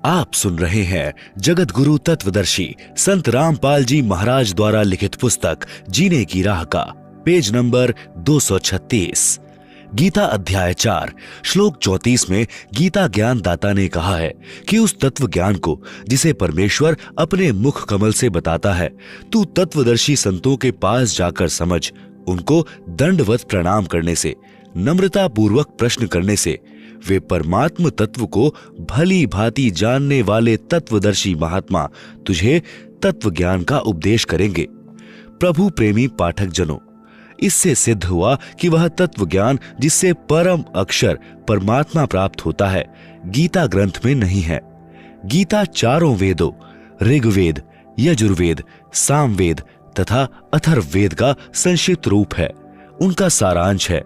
आप सुन रहे हैं जगत गुरु तत्वदर्शी संत रामपाल जी महाराज द्वारा लिखित पुस्तक जीने की राह का पेज नंबर 236। गीता अध्याय 4 श्लोक 34 में गीता ज्ञान दाता ने कहा है कि उस तत्व ज्ञान को जिसे परमेश्वर अपने मुख कमल से बताता है, तू तत्वदर्शी संतों के पास जाकर समझ। उनको दंडवत प्रणाम करने से, नम्रता पूर्वक प्रश्न करने से वे परमात्म तत्व को भली भांति जानने वाले तत्वदर्शी महात्मा तुझे तत्व ज्ञान का उपदेश करेंगे। प्रभु प्रेमी पाठक जनों, इससे सिद्ध हुआ कि वह तत्व ज्ञान जिससे परम अक्षर परमात्मा प्राप्त होता है, गीता ग्रंथ में नहीं है। गीता चारों वेदों ऋग्वेद, यजुर्वेद, सामवेद तथा अथर्ववेद का संक्षिप्त रूप है, उनका सारांश है।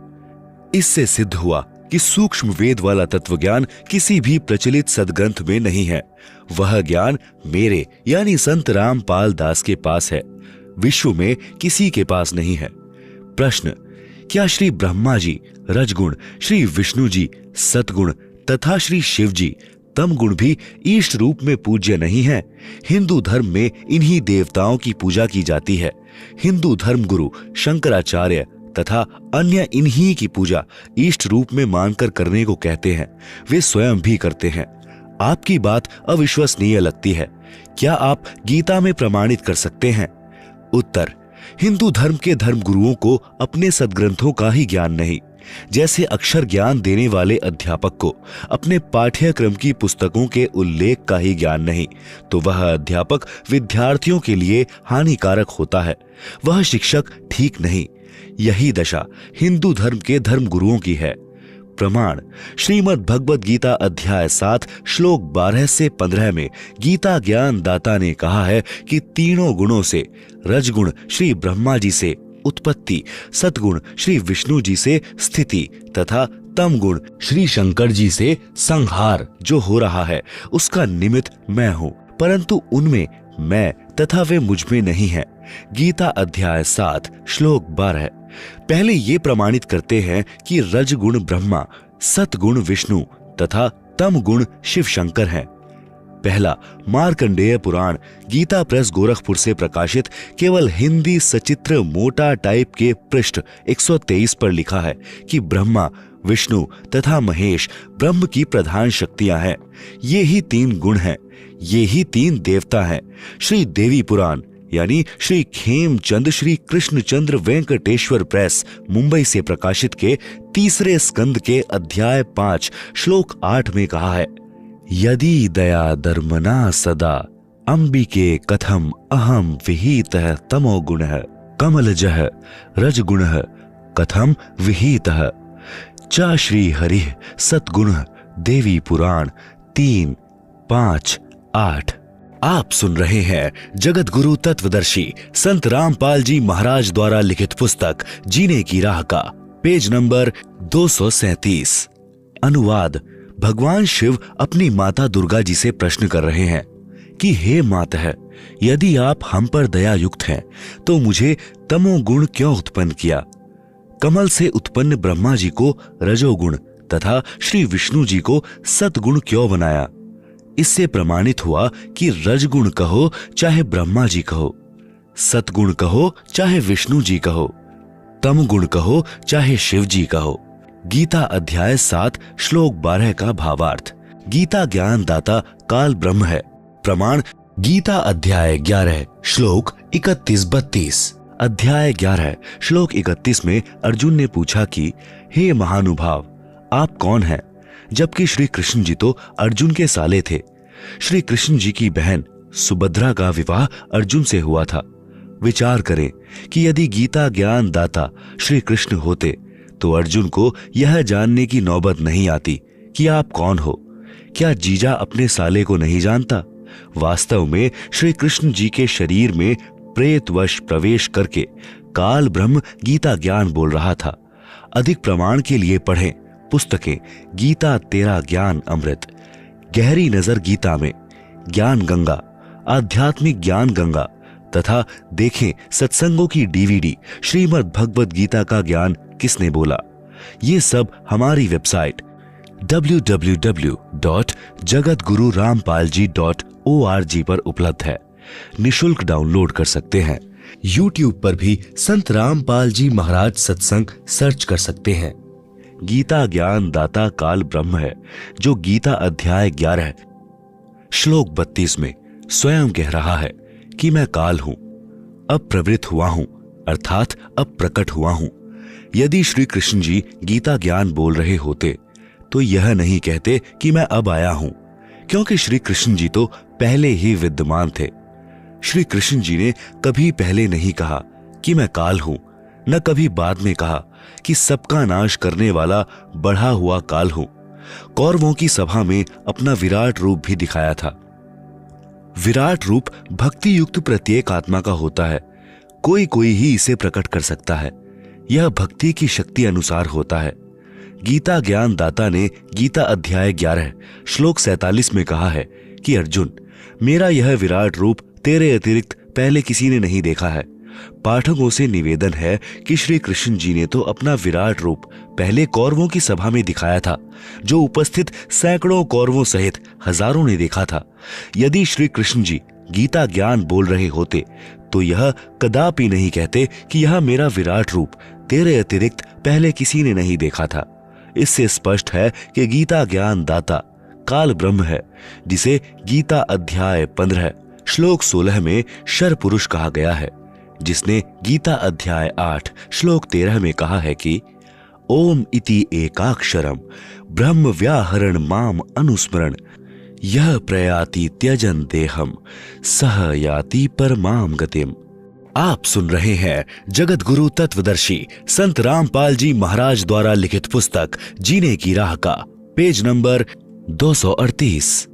इससे सिद्ध हुआ कि सूक्ष्म वेद वाला तत्व ज्ञान किसी भी प्रचलित सदग्रंथ में नहीं है। वह ज्ञान मेरे यानी संत रामपाल दास के पास है, विश्व में किसी के पास नहीं है। प्रश्न, क्या श्री ब्रह्मा जी रजगुण, श्री विष्णु जी सतगुण तथा श्री शिव जी तम गुण भी ईष्ट रूप में पूज्य नहीं है? हिंदू धर्म में इन्हीं देवताओं की पूजा की जाती है। हिंदू धर्म गुरु शंकराचार्य तथा अन्य इन्हीं की पूजा इष्ट रूप में मानकर करने को कहते हैं। वे स्वयं भी करते हैं। आपकी बात अविश्वसनीय लगती है। क्या आप गीता में प्रमाणित कर सकते हैं? उत्तर, हिंदू धर्म के धर्म गुरुओं को अपने सदग्रंथों का ही ज्ञान नहीं। जैसे अक्षर ज्ञान देने वाले अध्यापक को अपने पाठ्यक्रम की पुस्तकों के उल्लेख का ही ज्ञान नहीं, तो वह अध्यापक विद्यार्थियों के लिए हानिकारक होता है। वह शिक्षक ठीक नहीं। यही दशा हिंदू धर्म के धर्म गुरुओं की है। प्रमाण, श्रीमद् भगवद गीता अध्याय 7 श्लोक 12 से 15 में गीता ज्ञान दाता ने कहा है कि तीनों गुणों से, रजगुण श्री ब्रह्मा जी से उत्पत्ति, सतगुण श्री विष्णु जी से स्थिति तथा तम गुण श्री शंकर जी से संहार जो हो रहा है, उसका निमित्त मैं हूं, परंतु उनमें मैं तथा वे मुझ में नहीं है। गीता अध्याय 7 श्लोक 12। पहले ये प्रमाणित करते हैं कि रजगुण ब्रह्मा, सतगुण विष्णु तथा तम गुण शिव शंकर हैं। पहला मार्कंडेय पुराण गीता प्रेस गोरखपुर से प्रकाशित केवल हिंदी सचित्र मोटा टाइप के पृष्ठ 123 पर लिखा है कि ब्रह्मा, विष्णु तथा महेश ब्रह्म की प्रधान शक्तियां हैं। ये ही 3 गुण हैं, ये ही 3 देवता हैं। श्री देवी पुराण यानी श्री खेमचंद श्री कृष्णचंद्र वेंकटेश्वर प्रेस मुंबई से प्रकाशित के 3 स्कंद के अध्याय 5 श्लोक 8 में कहा है, यदि दया धर्मना सदा अंबिके कथम अहम विहितः तमो गुणः कमलजः रजगुणः कथम विहितः च श्री हरिः सतगुण देवी पुराण 3, 5, 8। आप सुन रहे हैं जगत गुरु तत्वदर्शी संत रामपाल जी महाराज द्वारा लिखित पुस्तक जीने की राह का पेज नंबर 237। अनुवाद, भगवान शिव अपनी माता दुर्गा जी से प्रश्न कर रहे हैं कि हे मातः, यदि आप हम पर दया युक्त हैं तो मुझे तमोगुण क्यों उत्पन्न किया? कमल से उत्पन्न ब्रह्मा जी को रजोगुण तथा श्री विष्णु जी को सतगुण क्यों बनाया? इससे प्रमाणित हुआ कि रजगुण कहो चाहे ब्रह्मा जी कहो, सतगुण कहो चाहे विष्णु जी कहो, तम गुण कहो चाहे शिव जी कहो। गीता अध्याय 7 श्लोक 12 का भावार्थ, गीता ज्ञान दाता काल ब्रह्म है। प्रमाण, गीता अध्याय 11 श्लोक 31-32। अध्याय 11 श्लोक 31 में अर्जुन ने पूछा कि हे महानुभाव, आप कौन हैं? जबकि श्री कृष्ण जी तो अर्जुन के साले थे। श्री कृष्ण जी की बहन सुभद्रा का विवाह अर्जुन से हुआ था। विचार करें कि यदि गीता ज्ञान दाता श्री कृष्ण होते तो अर्जुन को यह जानने की नौबत नहीं आती कि आप कौन हो। क्या जीजा अपने साले को नहीं जानता? वास्तव में श्री कृष्ण जी के शरीर में प्रेतवश प्रवेश करके काल ब्रह्म गीता ज्ञान बोल रहा था। अधिक प्रमाण के लिए पढ़ें पुस्तकें गीता तेरा ज्ञान अमृत, गहरी नजर गीता में, ज्ञान गंगा, आध्यात्मिक ज्ञान गंगा तथा देखें सत्संगों की DVD श्रीमद् भगवद गीता का ज्ञान किसने बोला। ये सब हमारी वेबसाइट www.jagatgururampalji.org पर उपलब्ध है। निशुल्क डाउनलोड कर सकते हैं। YouTube पर भी संत रामपाल जी महाराज सत्संग सर्च कर सकते हैं। गीता ज्ञान दाता काल ब्रह्म है, जो गीता अध्याय 11 श्लोक 32 में स्वयं कह रहा है कि मैं काल हूं, अब प्रवृत्त हुआ हूं, अर्थात अब प्रकट हुआ हूं। यदि श्री कृष्ण जी गीता ज्ञान बोल रहे होते तो यह नहीं कहते कि मैं अब आया हूं, क्योंकि श्री कृष्ण जी तो पहले ही विद्यमान थे। श्री कृष्ण जी ने कभी पहले नहीं कहा कि मैं काल हूं, न कभी बाद में कहा कि सबका नाश करने वाला बढ़ा हुआ काल हूं। कौरवों की सभा में अपना विराट रूप भी दिखाया था। विराट रूप भक्ति युक्त प्रत्येक आत्मा का होता है, कोई कोई ही इसे प्रकट कर सकता है। यह भक्ति की शक्ति अनुसार होता है। गीता ज्ञान दाता ने गीता अध्याय 11 श्लोक 47 में कहा है कि अर्जुन, मेरा यह विराट रूप तेरे अतिरिक्त पहले किसी ने नहीं देखा है। पाठकों से निवेदन है कि श्री कृष्ण जी ने तो अपना विराट रूप पहले कौरवों की सभा में दिखाया था, जो उपस्थित सैकड़ों कौरवों सहित हजारों ने देखा था। यदि श्री कृष्ण जी गीता ज्ञान बोल रहे होते तो यह कदापि नहीं कहते कि यह मेरा विराट रूप तेरे अतिरिक्त पहले किसी ने नहीं देखा था। इससे स्पष्ट है कि गीता ज्ञान दाता काल ब्रह्म है, जिसे गीता अध्याय 15 श्लोक 16 में शर पुरुष कहा गया है, जिसने गीता अध्याय 8 श्लोक 13 में कहा है कि ओम इति एकाक्षरम ब्रह्म व्याहरण माम अनुस्मरण यह प्रयाति त्यजन देहम सह याति परमाम गतिम। आप सुन रहे हैं जगत गुरु तत्वदर्शी संत रामपाल जी महाराज द्वारा लिखित पुस्तक जीने की राह का पेज नंबर 238।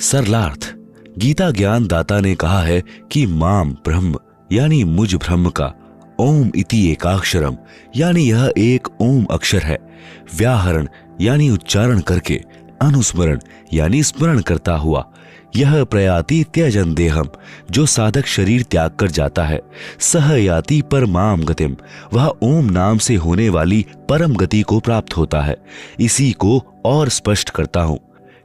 सरलार्थ। गीता ज्ञान दाता ने कहा है कि माम ब्रह्म यानी मुझ ब्रह्म का, ओम इति एकाक्षरम यानी यह एक ओम अक्षर है, व्याहरण यानी उच्चारण करके, अनुस्मरण यानी स्मरण करता हुआ, यह प्रयाति त्यजन देहम जो साधक शरीर त्याग कर जाता है, सह याति परमाम गतिम वह ओम नाम से होने वाली परम गति को प्राप्त होता है। इसी को और स्पष्ट करता हूं।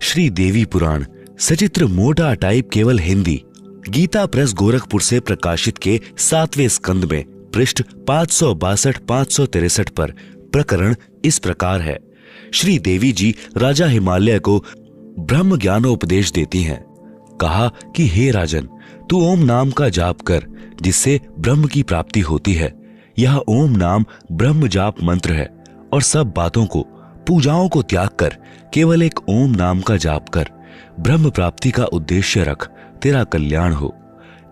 श्री देवी पुराण सचित्र मोटा टाइप केवल हिंदी, गीता प्रेस गोरखपुर से प्रकाशित के 7वें स्कंद में पृष्ठ 562-563 पर प्रकरण इस प्रकार है। श्री देवी जी राजा हिमालय को ब्रह्म ज्ञानोपदेश देती हैं। कहा कि हे राजन, तू ओम नाम का जाप कर, जिससे ब्रह्म की प्राप्ति होती है। यह ओम नाम ब्रह्म जाप मंत्र है और सब बातों को, पूजाओं को त्याग कर केवल एक ओम नाम का जाप कर। ब्रह्म प्राप्ति का उद्देश्य रख, तेरा कल्याण हो।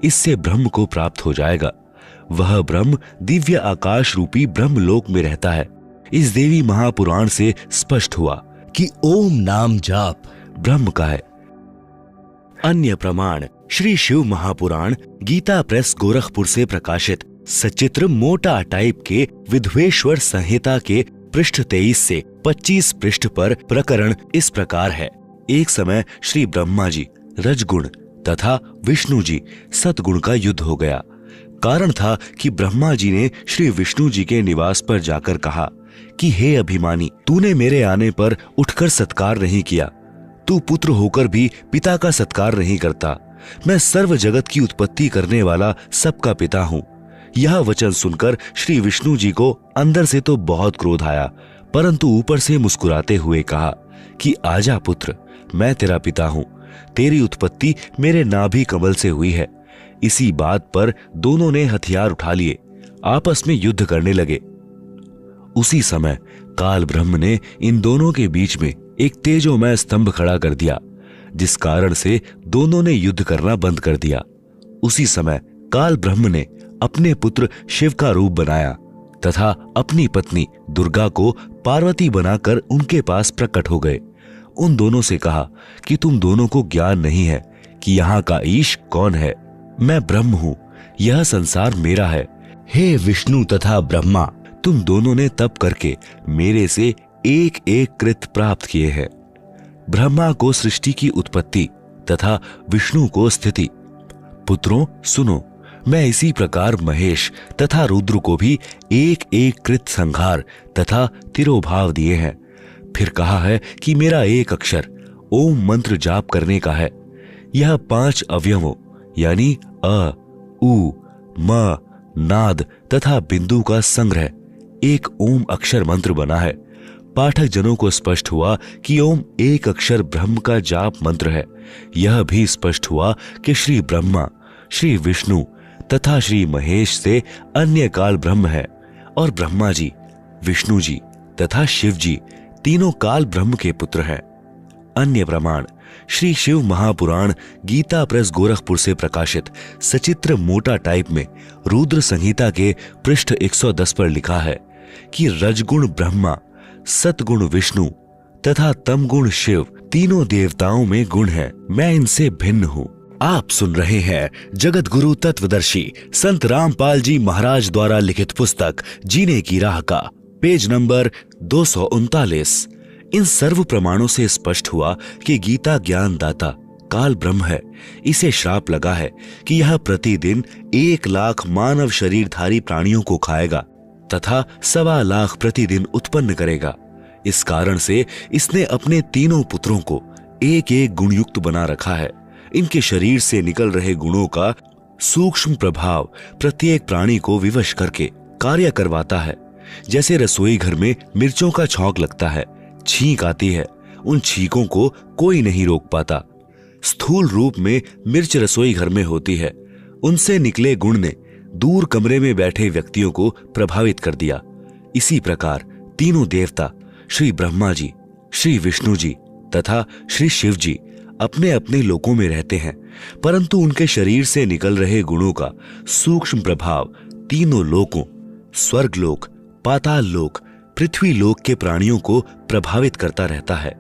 इससे ब्रह्म को प्राप्त हो जाएगा। वह ब्रह्म दिव्य आकाश रूपी ब्रह्म लोक में रहता है। इस देवी महापुराण से स्पष्ट हुआ कि ओम नाम जाप ब्रह्म का है। अन्य प्रमाण श्री शिव महापुराण गीता प्रेस गोरखपुर से प्रकाशित सचित्र मोटा टाइप के विधवेश्वर संहिता के पृष्ठ 23 से 25 पृष्ठ पर प्रकरण इस प्रकार है। एक समय श्री ब्रह्मा जी रजगुण तथा विष्णु जी सतगुण का युद्ध हो गया। कारण था कि ब्रह्मा जी ने श्री विष्णु जी के निवास पर जाकर कहा कि हे अभिमानी, तूने मेरे आने पर उठकर सत्कार नहीं किया। तू पुत्र होकर भी पिता का सत्कार नहीं करता। मैं सर्व जगत की उत्पत्ति करने वाला सबका पिता हूँ। यह वचन सुनकर श्री विष्णु जी को अंदर से तो बहुत क्रोध आया, परंतु ऊपर से मुस्कुराते हुए कहा कि आजा पुत्र, मैं तेरा पिता हूँ। तेरी उत्पत्ति मेरे नाभि कमल से हुई है। इसी बात पर दोनों ने हथियार उठा लिए, आपस में युद्ध करने लगे। उसी समय काल ब्रह्म ने इन दोनों के बीच में एक तेजोमय स्तंभ खड़ा कर दिया, जिस कारण से दोनों ने युद्ध करना बंद कर दिया। उसी समय काल ब्रह्म ने अपने पुत्र शिव का रूप बनाया तथा अपनी पत्नी दुर्गा को पार्वती बनाकर उनके पास प्रकट हो गए। उन दोनों से कहा कि तुम दोनों को ज्ञान नहीं है कि यहाँ का ईश कौन है। मैं ब्रह्म हूँ, यह संसार मेरा है। हे विष्णु तथा ब्रह्मा, तुम दोनों ने तप करके मेरे से एक एक कृत प्राप्त किए हैं। ब्रह्मा को सृष्टि की उत्पत्ति तथा विष्णु को स्थिति। पुत्रों सुनो, मैं इसी प्रकार महेश तथा रुद्र को भी एक एक कृत संहार तथा तिरोभाव दिए हैं। फिर कहा है कि मेरा एक अक्षर ओम मंत्र जाप करने का है। यह 5 अवयवों यानी अ, उ, म, नाद तथा बिंदु का संग्रह एक ओम अक्षर मंत्र बना है। पाठक जनों को स्पष्ट हुआ कि ओम एक अक्षर ब्रह्म का जाप मंत्र है। यह भी स्पष्ट हुआ कि श्री ब्रह्मा, श्री विष्णु तथा श्री महेश से अन्य काल ब्रह्म है और ब्रह्मा जी, विष्णु जी तथा शिव जी तीनों काल ब्रह्म के पुत्र हैं। अन्य प्रमाण श्री शिव महापुराण गीता प्रेस गोरखपुर से प्रकाशित सचित्र मोटा टाइप में रुद्र संहिता के पृष्ठ 110 पर लिखा है कि रजगुण ब्रह्मा, सतगुण विष्णु तथा तमगुण शिव तीनों देवताओं में गुण है। मैं इनसे भिन्न हूँ। आप सुन रहे हैं जगत गुरु तत्वदर्शी संत रामपाल जी महाराज द्वारा लिखित पुस्तक जीने की राह का पेज नंबर 239। इन सर्व प्रमाणों से स्पष्ट हुआ कि गीता ज्ञान दाता काल ब्रह्म है। इसे श्राप लगा है कि यह प्रतिदिन 1 लाख मानव शरीरधारी प्राणियों को खाएगा तथा 1.25 लाख प्रतिदिन उत्पन्न करेगा। इस कारण से इसने अपने तीनों पुत्रों को एक एक गुणयुक्त बना रखा है। इनके शरीर से निकल रहे गुणों का सूक्ष्म प्रभाव प्रत्येक प्राणी को विवश करके कार्य करवाता है। जैसे रसोई घर में मिर्चों का छौंक लगता है, छींक आती है, उन छींकों को कोई नहीं रोक पाता। स्थूल रूप में मिर्च रसोई घर में होती है। उनसे निकले गुण ने दूर कमरे में बैठे व्यक्तियों को प्रभावित कर दिया। इसी प्रकार तीनों देवता श्री ब्रह्मा जी, श्री विष्णु जी तथा श्री शिव जी अपने अपने लोकों में रहते हैं, परंतु उनके शरीर से निकल रहे गुणों का सूक्ष्म प्रभाव तीनों लोकों, स्वर्ग लोक, पाताल लोक, पृथ्वी लोक के प्राणियों को प्रभावित करता रहता है,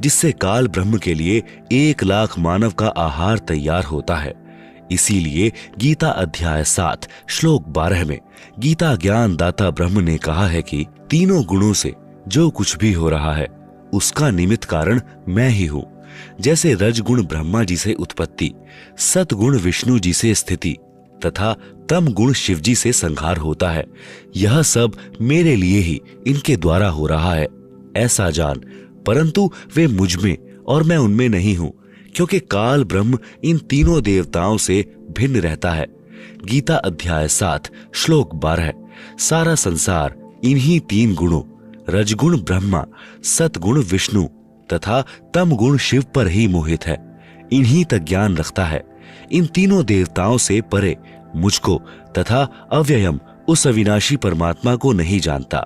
जिससे काल ब्रह्म के लिए 1 लाख मानव का आहार तैयार होता है। इसीलिए गीता अध्याय 7 श्लोक 12 में गीता ज्ञान दाता ब्रह्म ने कहा है कि तीनों गुणों से जो कुछ भी हो रहा है उसका निमित्त कारण मैं ही हूं। जैसे रजगुण ब्रह्मा जी से उत्पत्ति, सतगुण विष्णु जी से स्थिति तथा तम गुण शिव जी से संहार होता है, यह सब मेरे लिए ही इनके द्वारा हो रहा है ऐसा जान। परंतु वे मुझ में और मैं उनमें नहीं हूं, क्योंकि काल ब्रह्म इन तीनों देवताओं से भिन्न रहता है। गीता अध्याय 7 श्लोक 12। सारा संसार इन्हीं 3 गुणों रजगुण ब्रह्मा, सतगुण विष्णु तथा तम गुण शिव पर ही मोहित है, इन्हीं तक ज्ञान रखता है। इन तीनों देवताओं से परे मुझको तथा अव्ययम उस अविनाशी परमात्मा को नहीं जानता।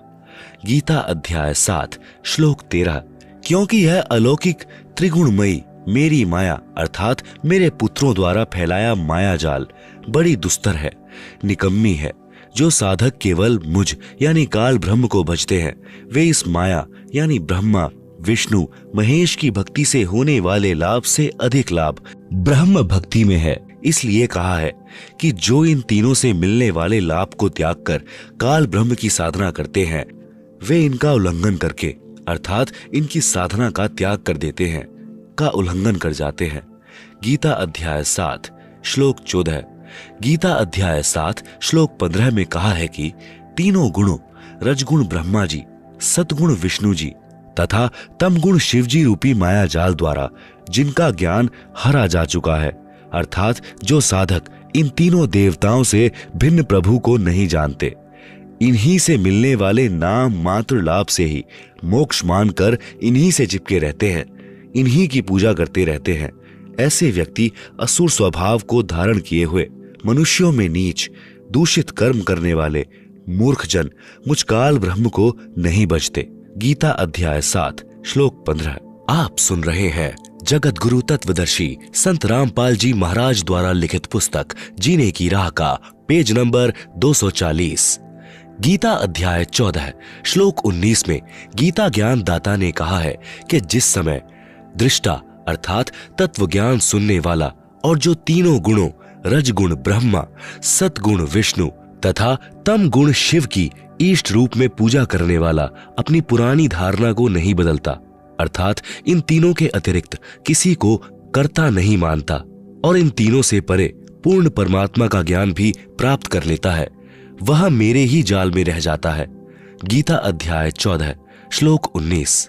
गीता अध्याय 7 श्लोक 13। क्योंकि यह अलौकिक त्रिगुणमयी मेरी माया अर्थात मेरे पुत्रों द्वारा फैलाया माया जाल बड़ी दुस्तर है, निकम्मी है। जो साधक केवल मुझ यानी काल ब्रह्म को भजते हैं, वे इस माया यानी ब्रह्मा, विष्णु, महेश की भक्ति से होने वाले लाभ से अधिक लाभ ब्रह्म भक्ति में है। इसलिए कहा है कि जो इन तीनों से मिलने वाले लाभ को त्याग कर काल ब्रह्म की साधना करते हैं, वे इनका उल्लंघन करके अर्थात इनकी साधना का त्याग कर देते हैं, का उल्लंघन कर जाते हैं। गीता अध्याय 7 श्लोक 14। गीता अध्याय 7 श्लोक 15 में कहा है कि तीनों गुणों रजगुण ब्रह्मा जी, सतगुण विष्णु जी तथा तमगुण शिव जी रूपी माया जाल द्वारा जिनका ज्ञान हरा जा चुका है, अर्थात जो साधक इन तीनों देवताओं से भिन्न प्रभु को नहीं जानते, इन्हीं से मिलने वाले नाम मात्र लाभ से ही मोक्ष मानकर इन्हीं से चिपके रहते हैं, इन्हीं की पूजा करते रहते हैं, ऐसे व्यक्ति असुर स्वभाव को धारण किए हुए मनुष्यों में नीच दूषित कर्म करने वाले मूर्ख जन मुझ काल ब्रह्म को नहीं बचते। गीता अध्याय 7 श्लोक 15। आप सुन रहे हैं जगत गुरु तत्वदर्शी संत रामपाल जी महाराज द्वारा लिखित पुस्तक जीने की राह का पेज नंबर 240। गीता अध्याय 14 श्लोक 19 में गीता ज्ञान दाता ने कहा है कि जिस समय दृष्टा अर्थात तत्व ज्ञान सुनने वाला और जो तीनों गुणों रजगुण ब्रह्मा, सतगुण विष्णु तथा तम गुण शिव की इष्ट रूप में पूजा करने वाला अपनी पुरानी धारणा को नहीं बदलता, अर्थात इन तीनों के अतिरिक्त किसी को कर्ता नहीं मानता और इन तीनों से परे पूर्ण परमात्मा का ज्ञान भी प्राप्त कर लेता है, वह मेरे ही जाल में रह जाता है। गीता अध्याय 14 श्लोक 19।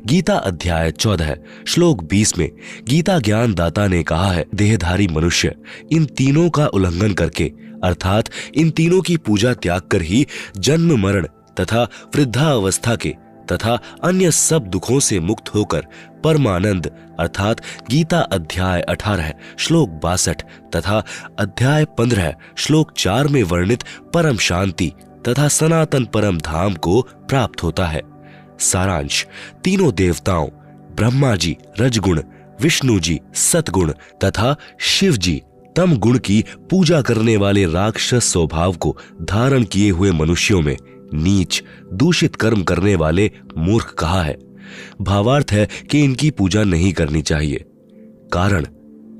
गीता अध्याय 14 श्लोक 20 में गीता ज्ञान दाता ने कहा है, देहधारी मनुष्य इन तीनों का उल्लंघन करके अर्थात इन तीनों की पूजा त्याग कर ही जन्म मरण तथा वृद्धावस्था के तथा अन्य सब दुखों से मुक्त होकर परमानंद अर्थात गीता अध्याय 18 श्लोक 62 तथा अध्याय 15 श्लोक 4 में वर्णित परम शांति तथा सनातन परम धाम को प्राप्त होता है। सारांश, तीनों देवताओं ब्रह्मा जी रजगुण, विष्णु जी सतगुण तथा शिव जी तम गुण की पूजा करने वाले राक्षस स्वभाव को धारण किए हुए मनुष्यों में नीच दूषित कर्म करने वाले मूर्ख कहा है। भावार्थ है कि इनकी पूजा नहीं करनी चाहिए। कारण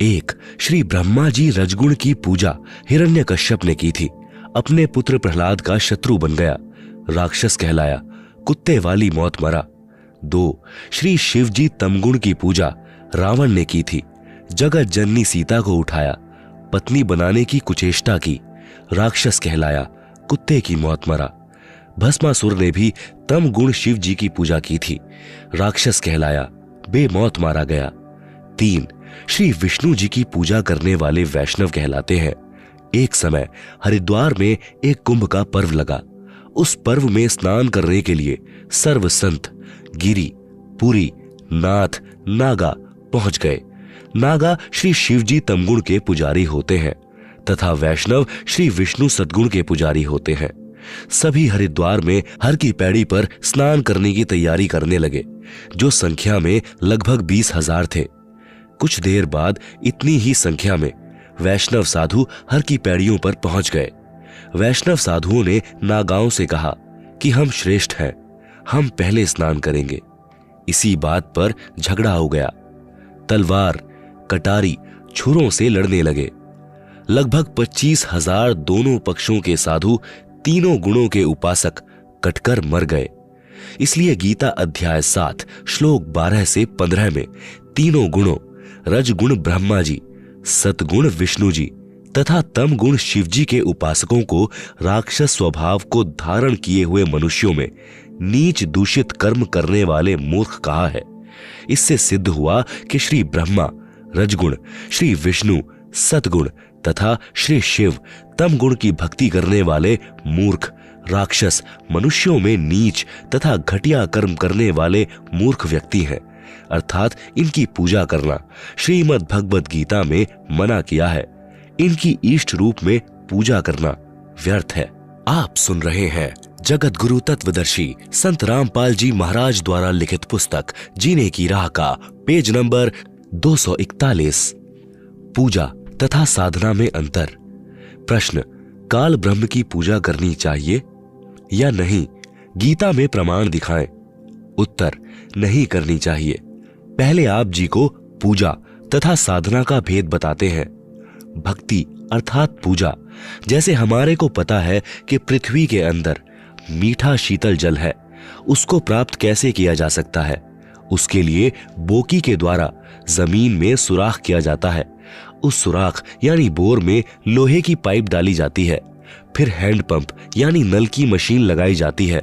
1, श्री ब्रह्मा जी रजगुण की पूजा हिरण्यकश्यप ने की थी, अपने पुत्र प्रहलाद का शत्रु बन गया, राक्षस कहलाया, कुत्ते वाली मौत मरा। 2, श्री शिव जी तमगुण की पूजा रावण ने की थी, जगत जननी सीता को उठाया, पत्नी बनाने की कुचेष्टा की, राक्षस कहलाया, कुत्ते की मौत मरा। भस्मासुर ने भी तम गुण शिव जी की पूजा की थी, राक्षस कहलाया, बेमौत मारा गया। 3, श्री विष्णु जी की पूजा करने वाले वैष्णव कहलाते हैं। एक समय हरिद्वार में एक कुंभ का पर्व लगा। उस पर्व में स्नान करने के लिए सर्व संत गिरी, पुरी, नाथ, नागा पहुंच गए। नागा श्री शिवजी तमगुण के पुजारी होते हैं तथा वैष्णव श्री विष्णु सद्गुण के पुजारी होते हैं। सभी हरिद्वार में हर की पैड़ी पर स्नान करने की तैयारी करने लगे, जो संख्या में लगभग 20,000 थे। कुछ देर बाद इतनी ही संख्या में वैष्णव साधु हर की पैड़ियों पर पहुंच गए। वैष्णव साधुओं ने नागाओं से कहा कि हम श्रेष्ठ हैं, हम पहले स्नान करेंगे। इसी बात पर झगड़ा हो गया। तलवार, कटारी, छुरों से लड़ने लगे। लगभग 25,000 दोनों पक्षों के साधु तीनों गुणों के उपासक कटकर मर गए। इसलिए गीता अध्याय 7 श्लोक 12 से 15 में तीनों गुणों रजगुण ब्रह्मा जी, सतगुण विष्णु जी तथा तम गुण शिव जी के उपासकों को राक्षस स्वभाव को धारण किए हुए मनुष्यों में नीच दूषित कर्म करने वाले मूर्ख कहा है। इससे सिद्ध हुआ कि श्री ब्रह्मा रजगुण, श्री विष्णु सतगुण तथा श्री शिव तम गुण की भक्ति करने वाले मूर्ख राक्षस मनुष्यों में नीच तथा घटिया कर्म करने वाले मूर्ख व्यक्ति हैं, अर्थात इनकी पूजा करना श्रीमद् भगवद गीता में मना किया है। इनकी इष्ट रूप में पूजा करना व्यर्थ है। आप सुन रहे हैं जगत गुरु तत्वदर्शी संत रामपाल जी महाराज द्वारा लिखित पुस्तक जीने की राह का पेज नंबर 241। पूजा तथा साधना में अंतर। प्रश्न, काल ब्रह्म की पूजा करनी चाहिए या नहीं? गीता में प्रमाण दिखाएं। उत्तर, नहीं करनी चाहिए। पहले आप जी को पूजा तथा साधना का भेद बताते हैं। भक्ति अर्थात पूजा, जैसे हमारे को पता है कि पृथ्वी के अंदर मीठा शीतल जल है, उसको प्राप्त कैसे किया जा सकता है? उसके लिए बोकी के द्वारा जमीन में सुराख किया जाता है। उस सुराख यानी बोर में लोहे की पाइप डाली जाती है, फिर हैंडपंप यानी नल की मशीन लगाई जाती है,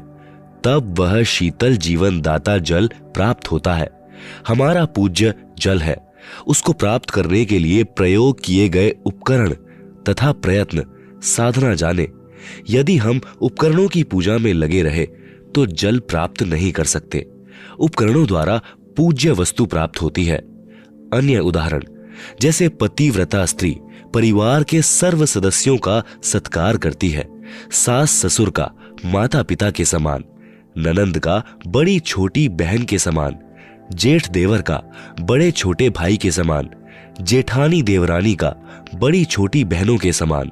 तब वह शीतल जीवन दाता जल प्राप्त होता है। हमारा पूज्य जल है। उसको प्राप्त करने के लिए प्रयोग किए गए उपकरण तथा प्रयत्न साधना जाने। यदि हम उपकरणों की पूजा में लगे रहे तो जल प्राप्त नहीं कर सकते। उपकरणों द्वारा पूज्य वस्तु प्राप्त होती है। अन्य उदाहरण, जैसे पतिव्रता स्त्री परिवार के सर्व सदस्यों का सत्कार करती है, सास ससुर का माता पिता के समान, ननंद का बड़ी छोटी बहन के समान, जेठ देवर का बड़े छोटे भाई के समान, जेठानी देवरानी का बड़ी छोटी बहनों के समान,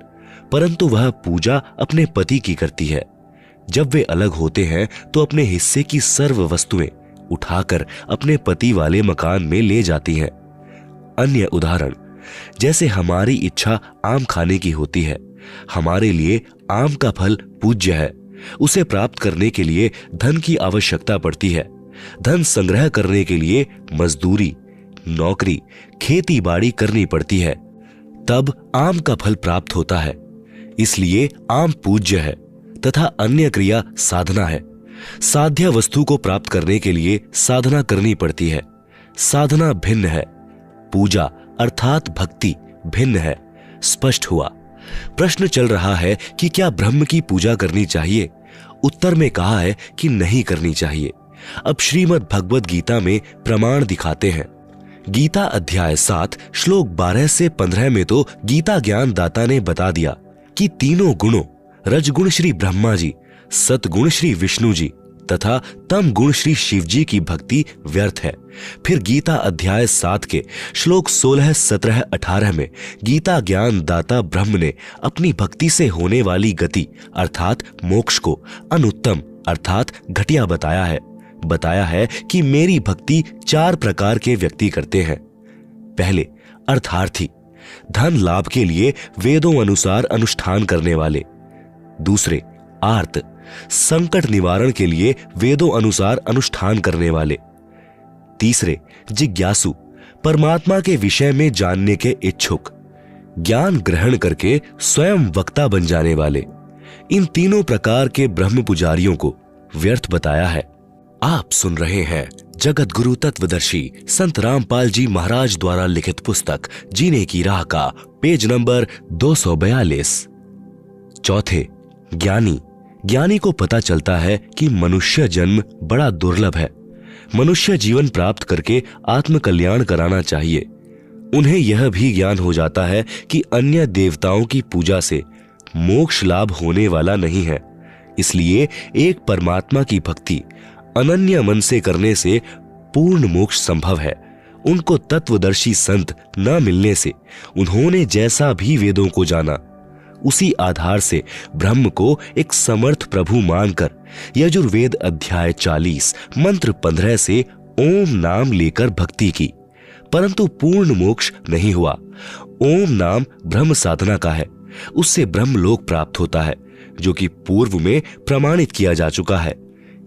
परंतु वह पूजा अपने पति की करती है। जब वे अलग होते हैं तो अपने हिस्से की सर्व वस्तुएं उठाकर अपने पति वाले मकान में ले जाती हैं। अन्य उदाहरण, जैसे हमारी इच्छा आम खाने की होती है, हमारे लिए आम का फल पूज्य है। उसे प्राप्त करने के लिए धन की आवश्यकता पड़ती है। धन संग्रह करने के लिए मजदूरी, नौकरी, खेती बाड़ी करनी पड़ती है, तब आम का फल प्राप्त होता है। इसलिए आम पूज्य है तथा अन्य क्रिया साधना है। साध्य वस्तु को प्राप्त करने के लिए साधना करनी पड़ती है। साधना भिन्न है, पूजा अर्थात भक्ति भिन्न है। स्पष्ट हुआ। प्रश्न चल रहा है कि क्या ब्रह्म की पूजा करनी चाहिए? उत्तर में कहा है कि नहीं करनी चाहिए। अब श्रीमद् भगवद गीता में प्रमाण दिखाते हैं। गीता अध्याय 7 श्लोक 12 से 15 में तो गीता ज्ञान दाता ने बता दिया कि तीनों गुणों रजगुण श्री ब्रह्मा जी, सतगुण श्री विष्णु जी तथा तम गुण श्री शिव जी की भक्ति व्यर्थ है। फिर गीता अध्याय 7 के श्लोक 16, 17, 18 में गीता ज्ञान दाता ब्रह्म ने अपनी भक्ति से होने वाली गति अर्थात मोक्ष को अनुत्तम अर्थात घटिया बताया है कि मेरी भक्ति 4 प्रकार के व्यक्ति करते हैं। पहले अर्थार्थी, धन लाभ के लिए वेदों अनुसार अनुष्ठान करने वाले। दूसरे आर्त, संकट निवारण के लिए वेदों अनुसार अनुष्ठान करने वाले। तीसरे जिज्ञासु, परमात्मा के विषय में जानने के इच्छुक, ज्ञान ग्रहण करके स्वयं वक्ता बन जाने वाले। इन तीनों प्रकार के ब्रह्म पुजारियों को व्यर्थ बताया है। आप सुन रहे हैं जगत गुरु तत्वदर्शी संत रामपाल जी महाराज द्वारा लिखित पुस्तक जीने की राह का पेज नंबर 242। चौथे ज्ञानी को पता चलता है कि मनुष्य जन्म बड़ा दुर्लभ है। मनुष्य जीवन प्राप्त करके आत्म कल्याण कराना चाहिए। उन्हें यह भी ज्ञान हो जाता है कि अन्य देवताओं की पूजा से मोक्ष लाभ होने वाला नहीं है। इसलिए एक परमात्मा की भक्ति अनन्य मन से करने से पूर्ण मोक्ष संभव है। उनको तत्वदर्शी संत न मिलने से उन्होंने जैसा भी वेदों को जाना, उसी आधार से ब्रह्म को एक समर्थ प्रभु मानकर यजुर्वेद अध्याय 40 मंत्र 15 से ओम नाम लेकर भक्ति की, परंतु पूर्ण मोक्ष नहीं हुआ। ओम नाम ब्रह्म साधना का है, उससे ब्रह्मलोक प्राप्त होता है, जो कि पूर्व में प्रमाणित किया जा चुका है।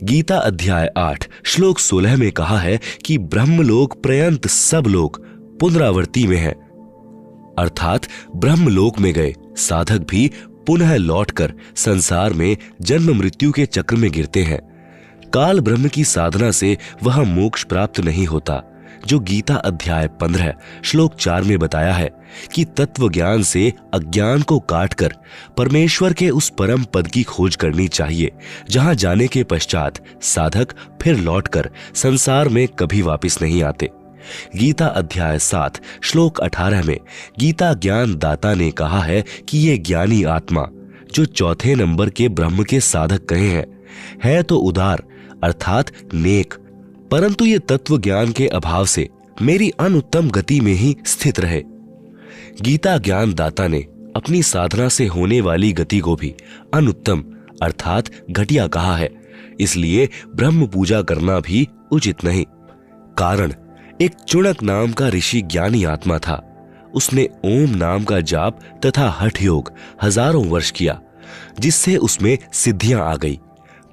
गीता अध्याय 8 श्लोक 16 में कहा है कि ब्रह्मलोक पर्यंत सब लोग पुनरावृत्ति में है, अर्थात ब्रह्मलोक में गए साधक भी पुनः लौटकर संसार में जन्म मृत्यु के चक्र में गिरते हैं। काल ब्रह्म की साधना से वह मोक्ष प्राप्त नहीं होता, जो गीता अध्याय 15 श्लोक 4 में बताया है कि तत्व ज्ञान से अज्ञान को काटकर परमेश्वर के उस परम पद की खोज करनी चाहिए, जहां जाने के पश्चात साधक फिर लौटकर संसार में कभी वापस नहीं आते। गीता अध्याय 7 श्लोक 18 में गीता ज्ञान दाता ने कहा है कि ये ज्ञानी आत्मा जो चौथे नंबर के ब्रह्म के साधक कहे हैं, है तो उदार अर्थात नेक, परंतु ये तत्व ज्ञान के अभाव से मेरी अनुत्तम गति में ही स्थित रहे। गीता ज्ञान दाता ने अपनी साधना से होने वाली गति को भी अनुत्तम अर्थात घटिया कहा है। इसलिए ब्रह्म पूजा करना भी उचित नहीं। कारण, एक चुणक नाम का ऋषि ज्ञानी आत्मा था। उसने ओम नाम का जाप तथा हठ योग हजारों वर्ष किया, जिससे उसमें सिद्धियां आ गई।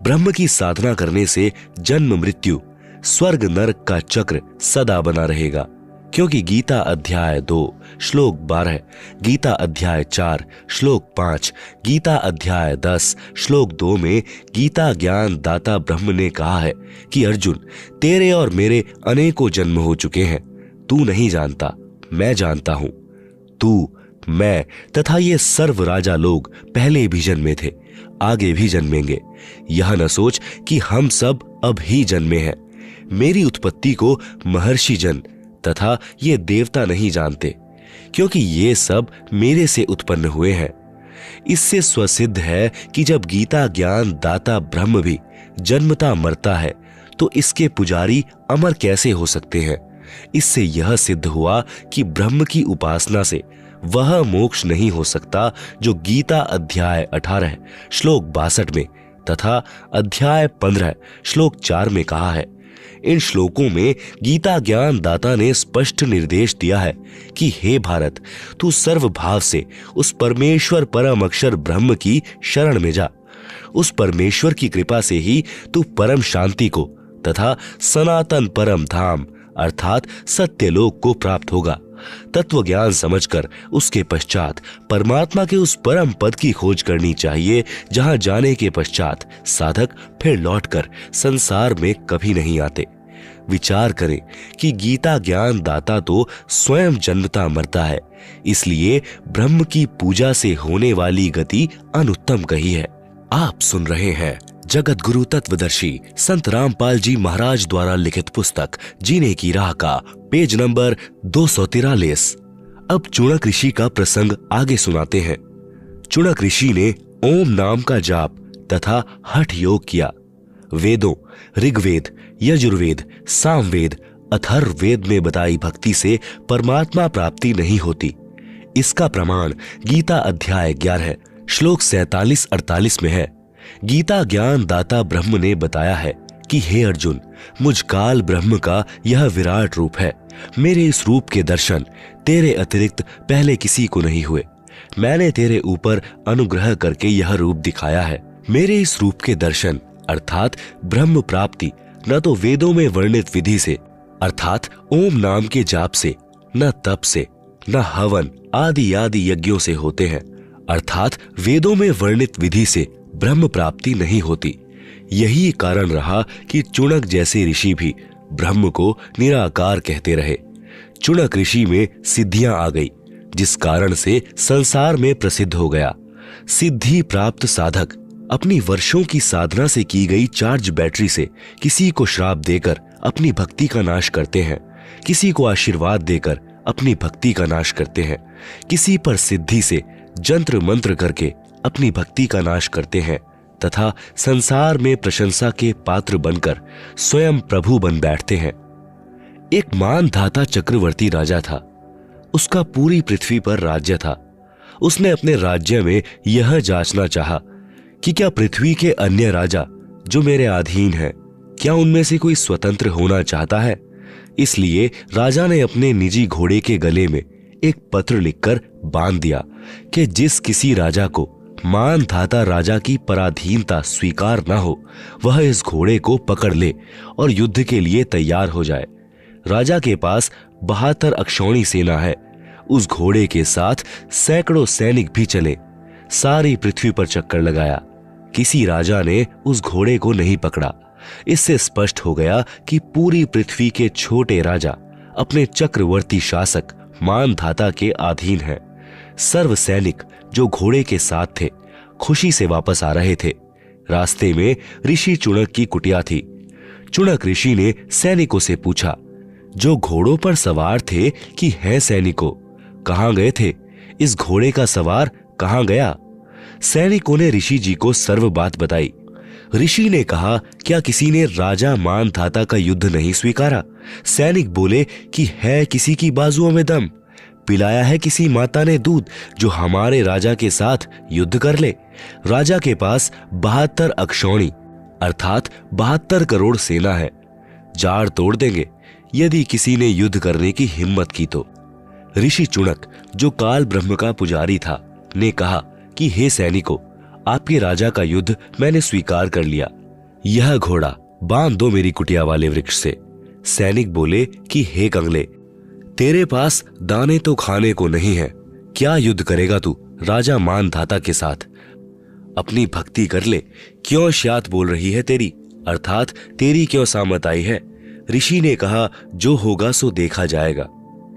ब्रह्म की साधना करने से जन्म मृत्यु स्वर्ग नरक का चक्र सदा बना रहेगा, क्योंकि गीता अध्याय 2 श्लोक 12, गीता अध्याय 4 श्लोक 5, गीता अध्याय 10 श्लोक 2 में गीता ज्ञान दाता ब्रह्म ने कहा है कि अर्जुन, तेरे और मेरे अनेकों जन्म हो चुके हैं, तू नहीं जानता, मैं जानता हूं। तू, मैं तथा ये सर्व राजा लोग पहले भी जन्मे थे, आगे भी जन्मेंगे। यह न सोच कि हम सब अब ही जन्मे हैं। मेरी उत्पत्ति को महर्षि जन तथा ये देवता नहीं जानते, क्योंकि ये सब मेरे से उत्पन्न हुए हैं। इससे स्वसिद्ध है कि जब गीता ज्ञान दाता ब्रह्म भी जन्मता मरता है, तो इसके पुजारी अमर कैसे हो सकते हैं। इससे यह सिद्ध हुआ कि ब्रह्म की उपासना से वह मोक्ष नहीं हो सकता, जो गीता अध्याय 18 श्लोक 62 में तथा अध्याय 15 श्लोक 4 में कहा है। इन श्लोकों में गीता ज्ञान दाता ने स्पष्ट निर्देश दिया है कि हे भारत, तू सर्वभाव से उस परमेश्वर परम अक्षर ब्रह्म की शरण में जा। उस परमेश्वर की कृपा से ही तू परम शांति को तथा सनातन परम धाम अर्थात सत्यलोक को प्राप्त होगा तत्व ज्ञान समझकर उसके पश्चात परमात्मा के उस परम पद की खोज करनी चाहिए, जहां जाने के पश्चात साधक फिर लौटकर संसार में कभी नहीं आते। विचार करें कि गीता ज्ञान दाता तो स्वयं जन्मता मरता है, इसलिए ब्रह्म की पूजा से होने वाली गति अनुत्तम कही है। आप सुन रहे हैं जगत गुरु तत्वदर्शी संत रामपाल जी महाराज द्वारा लिखित पुस्तक जीने की राह का पेज नंबर 243। अब चुणक ऋषि का प्रसंग आगे सुनाते हैं। चुणक ऋषि ने ओम नाम का जाप तथा हठ योग किया। वेदों ऋग्वेद, यजुर्वेद, सामवेद, अथर्ववेद में बताई भक्ति से परमात्मा प्राप्ति नहीं होती। इसका प्रमाण गीता अध्याय 11 श्लोक 47-48 में है। गीता ज्ञान दाता ब्रह्म ने बताया है कि हे अर्जुन, मुझ काल ब्रह्म का यह विराट रूप है। मेरे इस रूप के दर्शन तेरे अतिरिक्त पहले किसी को नहीं हुए। मैंने तेरे ऊपर अनुग्रह करके यह रूप दिखाया है। मेरे इस रूप के दर्शन अर्थात ब्रह्म प्राप्ति न तो वेदों में वर्णित विधि से अर्थात ओम नाम के जाप से, न तप से, न हवन आदि आदि यज्ञों से होते हैं, अर्थात वेदों में वर्णित विधि से ब्रह्म प्राप्ति नहीं होती। यही कारण रहा कि चुणक जैसे ऋषि भी ब्रह्म को निराकार कहते रहे। चुणक ऋषि में सिद्धियां आ गई, जिस कारण से संसार में प्रसिद्ध हो गया। सिद्धि प्राप्त साधक अपनी वर्षों की साधना से की गई चार्ज बैटरी से किसी को श्राप देकर अपनी भक्ति का नाश करते हैं, किसी को आशीर्वाद देकर अपनी भक्ति का नाश करते हैं, किसी पर सिद्धि से जंत्र मंत्र करके अपनी भक्ति का नाश करते हैं तथा संसार में प्रशंसा के पात्र बनकर स्वयं प्रभु बन बैठते हैं। एक मानधाता चक्रवर्ती राजा था। उसका पूरी पृथ्वी पर राज्य था। उसने अपने राज्य में यह जांचना चाहा कि क्या पृथ्वी के अन्य राजा जो मेरे अधीन हैं, क्या उनमें से कोई स्वतंत्र होना चाहता है। इसलिए राजा ने अपने निजी घोड़े के गले में एक पत्र लिखकर बांध दिया कि जिस किसी राजा को मानधाता राजा की पराधीनता स्वीकार न हो, वह इस घोड़े को पकड़ ले और युद्ध के लिए तैयार हो जाए। राजा के पास 72 अक्षौणी सेना है। उस घोड़े के साथ सैकड़ों सैनिक भी चले। सारी पृथ्वी पर चक्कर लगाया, किसी राजा ने उस घोड़े को नहीं पकड़ा। इससे स्पष्ट हो गया कि पूरी पृथ्वी के छोटे राजा अपने चक्रवर्ती शासक मानधाता के अधीन हैं। सर्व सैनिक जो घोड़े के साथ थे खुशी से वापस आ रहे थे। रास्ते में ऋषि चुणक की कुटिया थी। चुणक ऋषि ने सैनिकों से पूछा, जो घोड़ों पर सवार थे कि हैं सैनिकों, कहां गए थे? इस घोड़े का सवार कहां गया? सैनिकों ने ऋषि जी को सर्व बात बताई। ऋषि ने कहा, क्या किसी ने राजा मानधाता का युद्ध नहीं स्वीकारा? सैनिक बोले कि है किसी की बाजुओं में दम, पिलाया है किसी माता ने दूध जो हमारे राजा के साथ युद्ध कर ले। राजा के पास 72 अक्षौणी अर्थात 72 करोड़ सेना है। जाड़ तोड़ देंगे यदि किसी ने युद्ध करने की हिम्मत की तो। ऋषि चुणक जो काल ब्रह्म का पुजारी था ने कहा कि हे सैनिकों, आपके राजा का युद्ध मैंने स्वीकार कर लिया। यह घोड़ा बांध दो मेरी कुटिया वाले वृक्ष से। सैनिक बोले कि हे कंगले, तेरे पास दाने तो खाने को नहीं है, क्या युद्ध करेगा तू राजा मानधाता के साथ? अपनी भक्ति कर ले, क्यों श्यात बोल रही है तेरी, अर्थात तेरी क्यों सामत आई है? ऋषि ने कहा, जो होगा सो देखा जाएगा।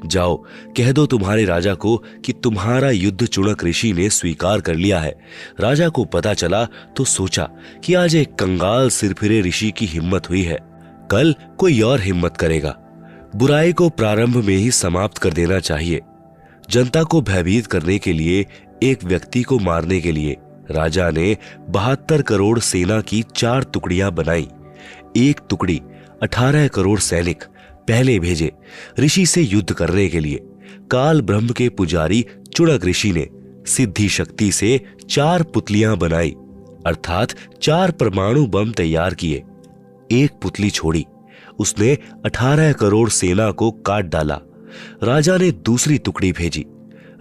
जाओ कह दो तुम्हारे राजा को कि तुम्हारा युद्ध चुणक ऋषि ने स्वीकार कर लिया है। राजा को पता चला तो सोचा कि आज एक कंगाल सिरफिरे ऋषि की हिम्मत हुई है, कल कोई और हिम्मत करेगा। बुराई को प्रारंभ में ही समाप्त कर देना चाहिए। जनता को भयभीत करने के लिए, एक व्यक्ति को मारने के लिए राजा ने 72 करोड़ सेना की 4 टुकड़ियां बनाई। एक टुकड़ी 18 करोड़ सैनिक पहले भेजे ऋषि से युद्ध करने के लिए। काल ब्रह्म के पुजारी चुणक ऋषि ने सिद्धि शक्ति से 4 पुतलियां बनाई अर्थात 4 परमाणु बम तैयार किए। एक पुतली छोड़ी, उसने 18 करोड़ सेना को काट डाला। राजा ने दूसरी टुकड़ी भेजी,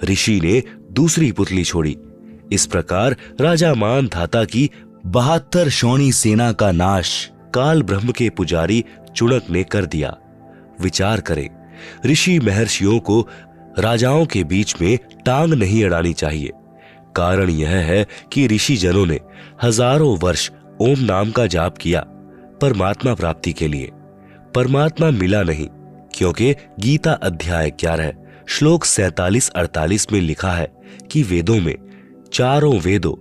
ऋषि ने दूसरी पुतली छोड़ी। इस प्रकार राजा मानधाता की 72 शौणी सेना का नाश काल ब्रह्म के पुजारी चुणक ने कर दिया। विचार करें, ऋषि महर्षियों को राजाओं के बीच में टांग नहीं अड़ानी चाहिए। कारण यह है कि ऋषि जनों ने हजारों वर्ष ओम नाम का जाप किया परमात्मा प्राप्ति के लिए। परमात्मा मिला नहीं, क्योंकि गीता अध्याय 11 श्लोक 47-48 में लिखा है कि वेदों में चारों वेदों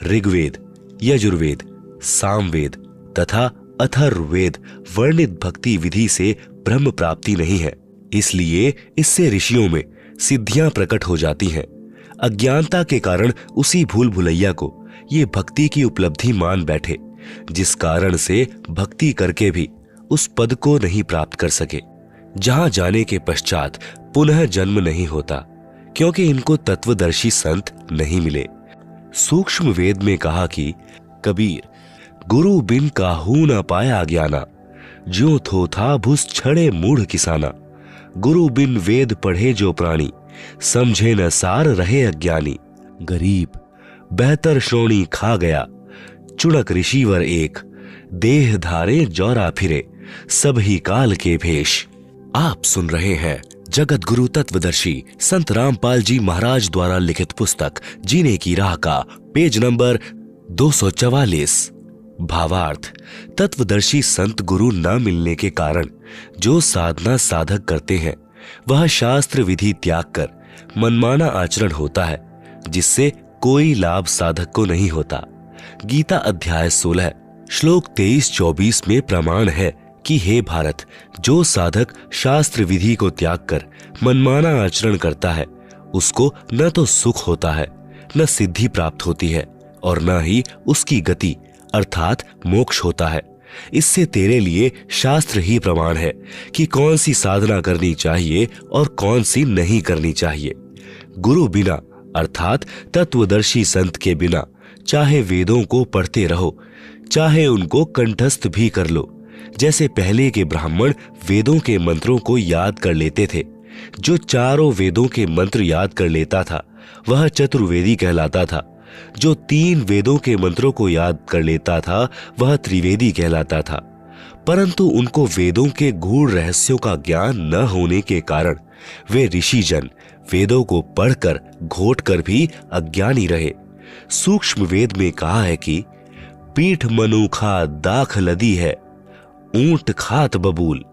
ऋग्वेद, यजुर्वेद, सामवेद तथा अथर्ववेद वर्णित भक्ति विधि से ब्रह्म प्राप्ति नहीं है। इसलिए इससे ऋषियों में सिद्धियां प्रकट हो जाती हैं। अज्ञानता के कारण उसी भूल भुलैया को ये भक्ति की उपलब्धि मान बैठे, जिस कारण से भक्ति करके भी उस पद को नहीं प्राप्त कर सके, जहां जाने के पश्चात पुनः जन्म नहीं होता, क्योंकि इनको तत्वदर्शी संत नहीं मिले। सूक्ष्म वेद में कहा कि कबीर गुरु बिन काहू न पाया ज्ञाना, ज्यों थो था भुस छड़े मूढ़ किसाना। गुरु बिन वेद पढ़े जो प्राणी, समझे न सार रहे अज्ञानी। गरीब बेहतर श्रोणी खा गया, चुड़क ऋषिवर एक, देह धारे जौरा फिरे, सब ही काल के भेष। आप सुन रहे हैं जगत गुरु तत्वदर्शी संत रामपाल जी महाराज द्वारा लिखित पुस्तक जीने की राह का पेज नंबर 244। भावार्थ, तत्वदर्शी संत गुरु न मिलने के कारण जो साधना साधक करते हैं वह शास्त्र विधि त्याग कर मनमाना आचरण होता है, जिससे कोई लाभ साधक को नहीं होता। गीता अध्याय 16 श्लोक 23-24 में प्रमाण है कि हे भारत, जो साधक शास्त्र विधि को त्याग कर मनमाना आचरण करता है उसको न तो सुख होता है, न सिद्धि प्राप्त होती है, और न ही उसकी गति अर्थात मोक्ष होता है। इससे तेरे लिए शास्त्र ही प्रमाण है कि कौन सी साधना करनी चाहिए और कौन सी नहीं करनी चाहिए। गुरु बिना अर्थात तत्वदर्शी संत के बिना चाहे वेदों को पढ़ते रहो, चाहे उनको कंठस्थ भी कर लो। जैसे पहले के ब्राह्मण वेदों के मंत्रों को याद कर लेते थे। जो चारों वेदों के मंत्र याद कर लेता था वह चतुर्वेदी कहलाता था। जो 3 वेदों के मंत्रों को याद कर लेता था वह त्रिवेदी कहलाता था। परंतु उनको वेदों के गूढ़ रहस्यों का ज्ञान न होने के कारण वे ऋषिजन वेदों को पढ़कर घोट कर भी अज्ञानी रहे। सूक्ष्म वेद में कहा है कि पीठ मनुखा दाख लदी है, ऊंट खात बबूल।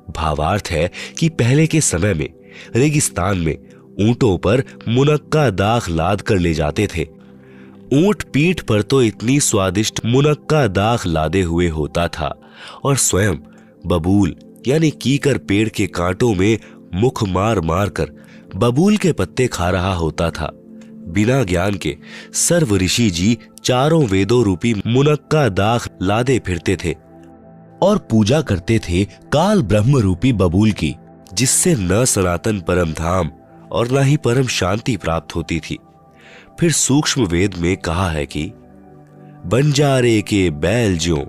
भावार्थ है कि पहले के समय में रेगिस्तान में ऊंटों पर मुनक्का दाख लाद कर ले जाते थे। ऊंट पीठ पर तो इतनी स्वादिष्ट मुनक्का दाख लादे हुए होता था और स्वयं बबूल यानी कीकर पेड़ के कांटों में मुख मार मार कर बबूल के पत्ते खा रहा होता था। बिना ज्ञान के सर्व ऋषि जी चारों वेदों रूपी मुनक्का दाख लादे फिरते थे और पूजा करते थे काल ब्रह्म रूपी बबूल की, जिससे न सनातन परम धाम और न ही परम शांति प्राप्त होती थी। फिर सूक्ष्म वेद में कहा है कि बंजारे के बैल ज्यों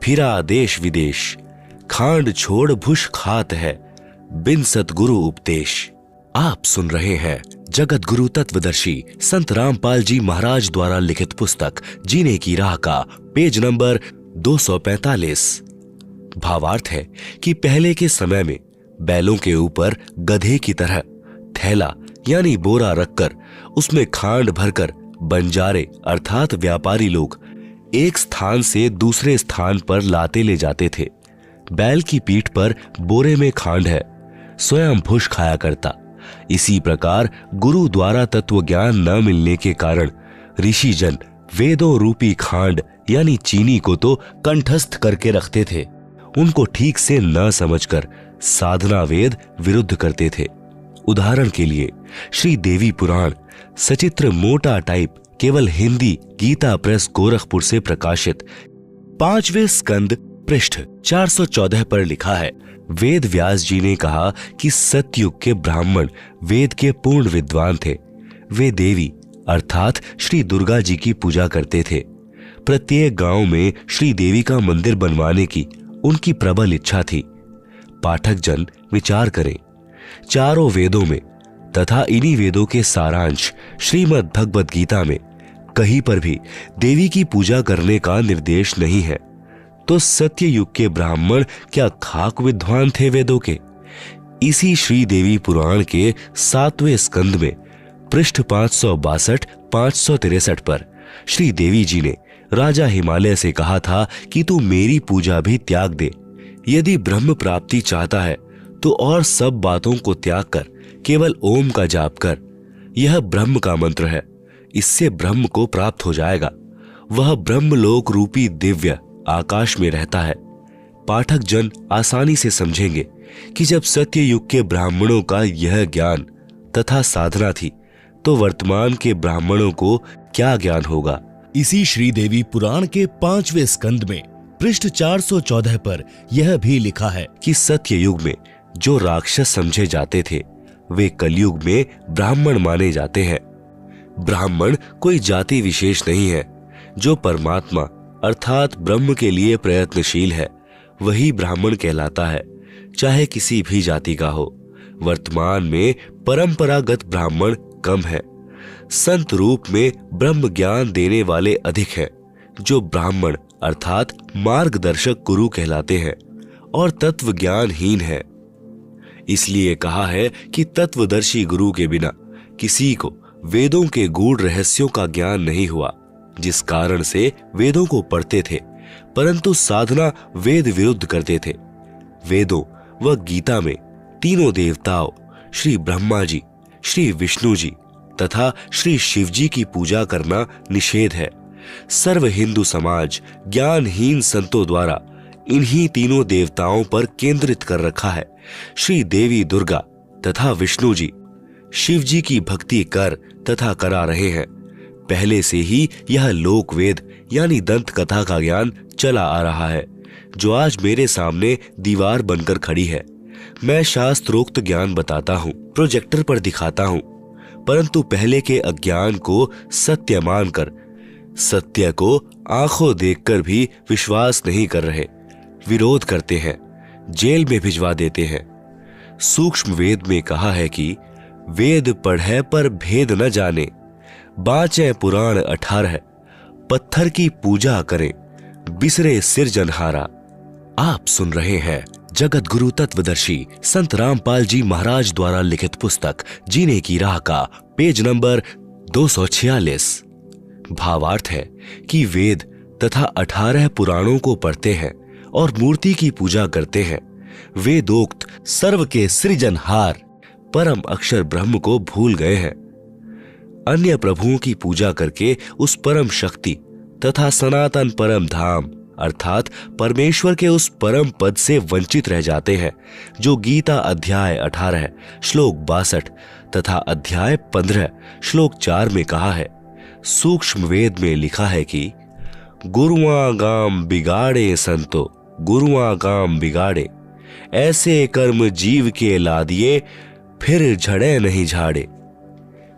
फिरा देश विदेश, खांड छोड़ भुष खात है बिन सतगुरु उपदेश। आप सुन रहे हैं जगत गुरु तत्वदर्शी संत रामपाल जी महाराज द्वारा लिखित पुस्तक जीने की राह का पेज नंबर 245। भावार्थ है कि पहले के समय में बैलों के ऊपर गधे की तरह थैला यानी बोरा रखकर उसमें खांड भरकर बंजारे अर्थात व्यापारी लोग एक स्थान से दूसरे स्थान पर लाते ले जाते थे। बैल की पीठ पर बोरे में खांड है, स्वयं भुष खाया करता। इसी प्रकार गुरु द्वारा तत्व ज्ञान न मिलने के कारण ऋषिजन वेदों रूपी खांड यानी चीनी को तो कंठस्थ करके रखते थे, उनको ठीक से न समझकर साधना वेद विरुद्ध करते थे। उदाहरण के लिए श्री देवी पुराण सचित्र मोटा टाइप केवल हिंदी गीता प्रेस गोरखपुर से प्रकाशित 5वें स्कंद पृष्ठ 414 पर लिखा है, वेद व्यास जी ने कहा कि सतयुग के ब्राह्मण वेद के पूर्ण विद्वान थे। वे देवी अर्थात श्री दुर्गा जी की पूजा करते थे। प्रत्येक गांव में श्री देवी का मंदिर बनवाने की उनकी प्रबल इच्छा थी। पाठक जन विचार करें, चारों वेदों में तथा इन्हीं वेदों के सारांश श्रीमद् भगवद गीता में कहीं पर भी देवी की पूजा करने का निर्देश नहीं है, तो सत्य युग के ब्राह्मण क्या खाक विद्वान थे वेदों के? इसी श्रीदेवी पुराण के 7वें स्कंद में पृष्ठ 562-563 पर श्री देवी जी ने राजा हिमालय से कहा था कि तू मेरी पूजा भी त्याग दे। यदि ब्रह्म प्राप्ति चाहता है तो और सब बातों को त्याग कर केवल ओम का जाप कर। यह ब्रह्म का मंत्र है, इससे ब्रह्म को प्राप्त हो जाएगा। वह ब्रह्मलोक रूपी दिव्य आकाश में रहता है। पाठक जन आसानी से समझेंगे कि जब सत्य युग के ब्राह्मणों का यह ज्ञान तथा साधना थी तो वर्तमान के ब्राह्मणों को क्या ज्ञान होगा। इसी श्रीदेवी पुराण के 5वें स्कंद में पृष्ठ 414 पर यह भी लिखा है कि सत्य युग में जो राक्षस समझे जाते थे वे कलयुग में ब्राह्मण माने जाते हैं। ब्राह्मण कोई जाति विशेष नहीं है। जो परमात्मा अर्थात ब्रह्म के लिए प्रयत्नशील है वही ब्राह्मण कहलाता है, चाहे किसी भी जाति का हो। वर्तमान में परंपरागत ब्राह्मण कम है। संत रूप में ब्रह्म ज्ञान देने वाले अधिक हैं, जो ब्राह्मण अर्थात मार्गदर्शक गुरु कहलाते हैं और तत्व ज्ञानहीन है। इसलिए कहा है कि तत्वदर्शी गुरु के बिना किसी को वेदों के गूढ़ रहस्यों का ज्ञान नहीं हुआ, जिस कारण से वेदों को पढ़ते थे परंतु साधना वेद विरुद्ध करते थे। वेदों व गीता में तीनों देवताओं श्री ब्रह्मा जी, श्री विष्णु जी तथा श्री शिव जी की पूजा करना निषेध है। सर्व हिंदू समाज ज्ञानहीन संतों द्वारा इन्हीं तीनों देवताओं पर केंद्रित कर रखा है। श्री देवी दुर्गा तथा विष्णु जी शिव जी की भक्ति कर तथा करा रहे हैं। पहले से ही यह लोक वेद यानी दंत कथा का ज्ञान चला आ रहा है, जो आज मेरे सामने दीवार बनकर खड़ी है। मैं शास्त्रोक्त ज्ञान बताता हूँ, प्रोजेक्टर पर दिखाता हूँ, परंतु पहले के अज्ञान को सत्य मानकर सत्य को आंखों देखकर भी विश्वास नहीं कर रहे, विरोध करते हैं, जेल में भिजवा देते हैं। सूक्ष्म वेद में कहा है कि वेद पढ़े पर भेद न जाने, बाँचे पुराण 18, पत्थर की पूजा करें बिसरे सिरजनहारा। आप सुन रहे हैं जगत गुरु तत्वदर्शी संत रामपाल जी महाराज द्वारा लिखित पुस्तक जीने की राह का पेज नंबर 246। भावार्थ है कि वेद तथा 18 पुराणों को पढ़ते हैं और मूर्ति की पूजा करते हैं। वेदोक्त सर्व के सृजनहार परम अक्षर ब्रह्म को भूल गए हैं। अन्य प्रभुओं की पूजा करके उस परम शक्ति तथा सनातन परम धाम अर्थात परमेश्वर के उस परम पद से वंचित रह जाते हैं, जो गीता अध्याय 18 श्लोक 62 तथा अध्याय 15 श्लोक 4 में कहा है। सूक्ष्म वेद में लिखा है कि गुरुआ गाम बिगाड़े संतो, गुरुआ गाम बिगाड़े, ऐसे कर्म जीव के ला दिए फिर झड़े नहीं झाड़े।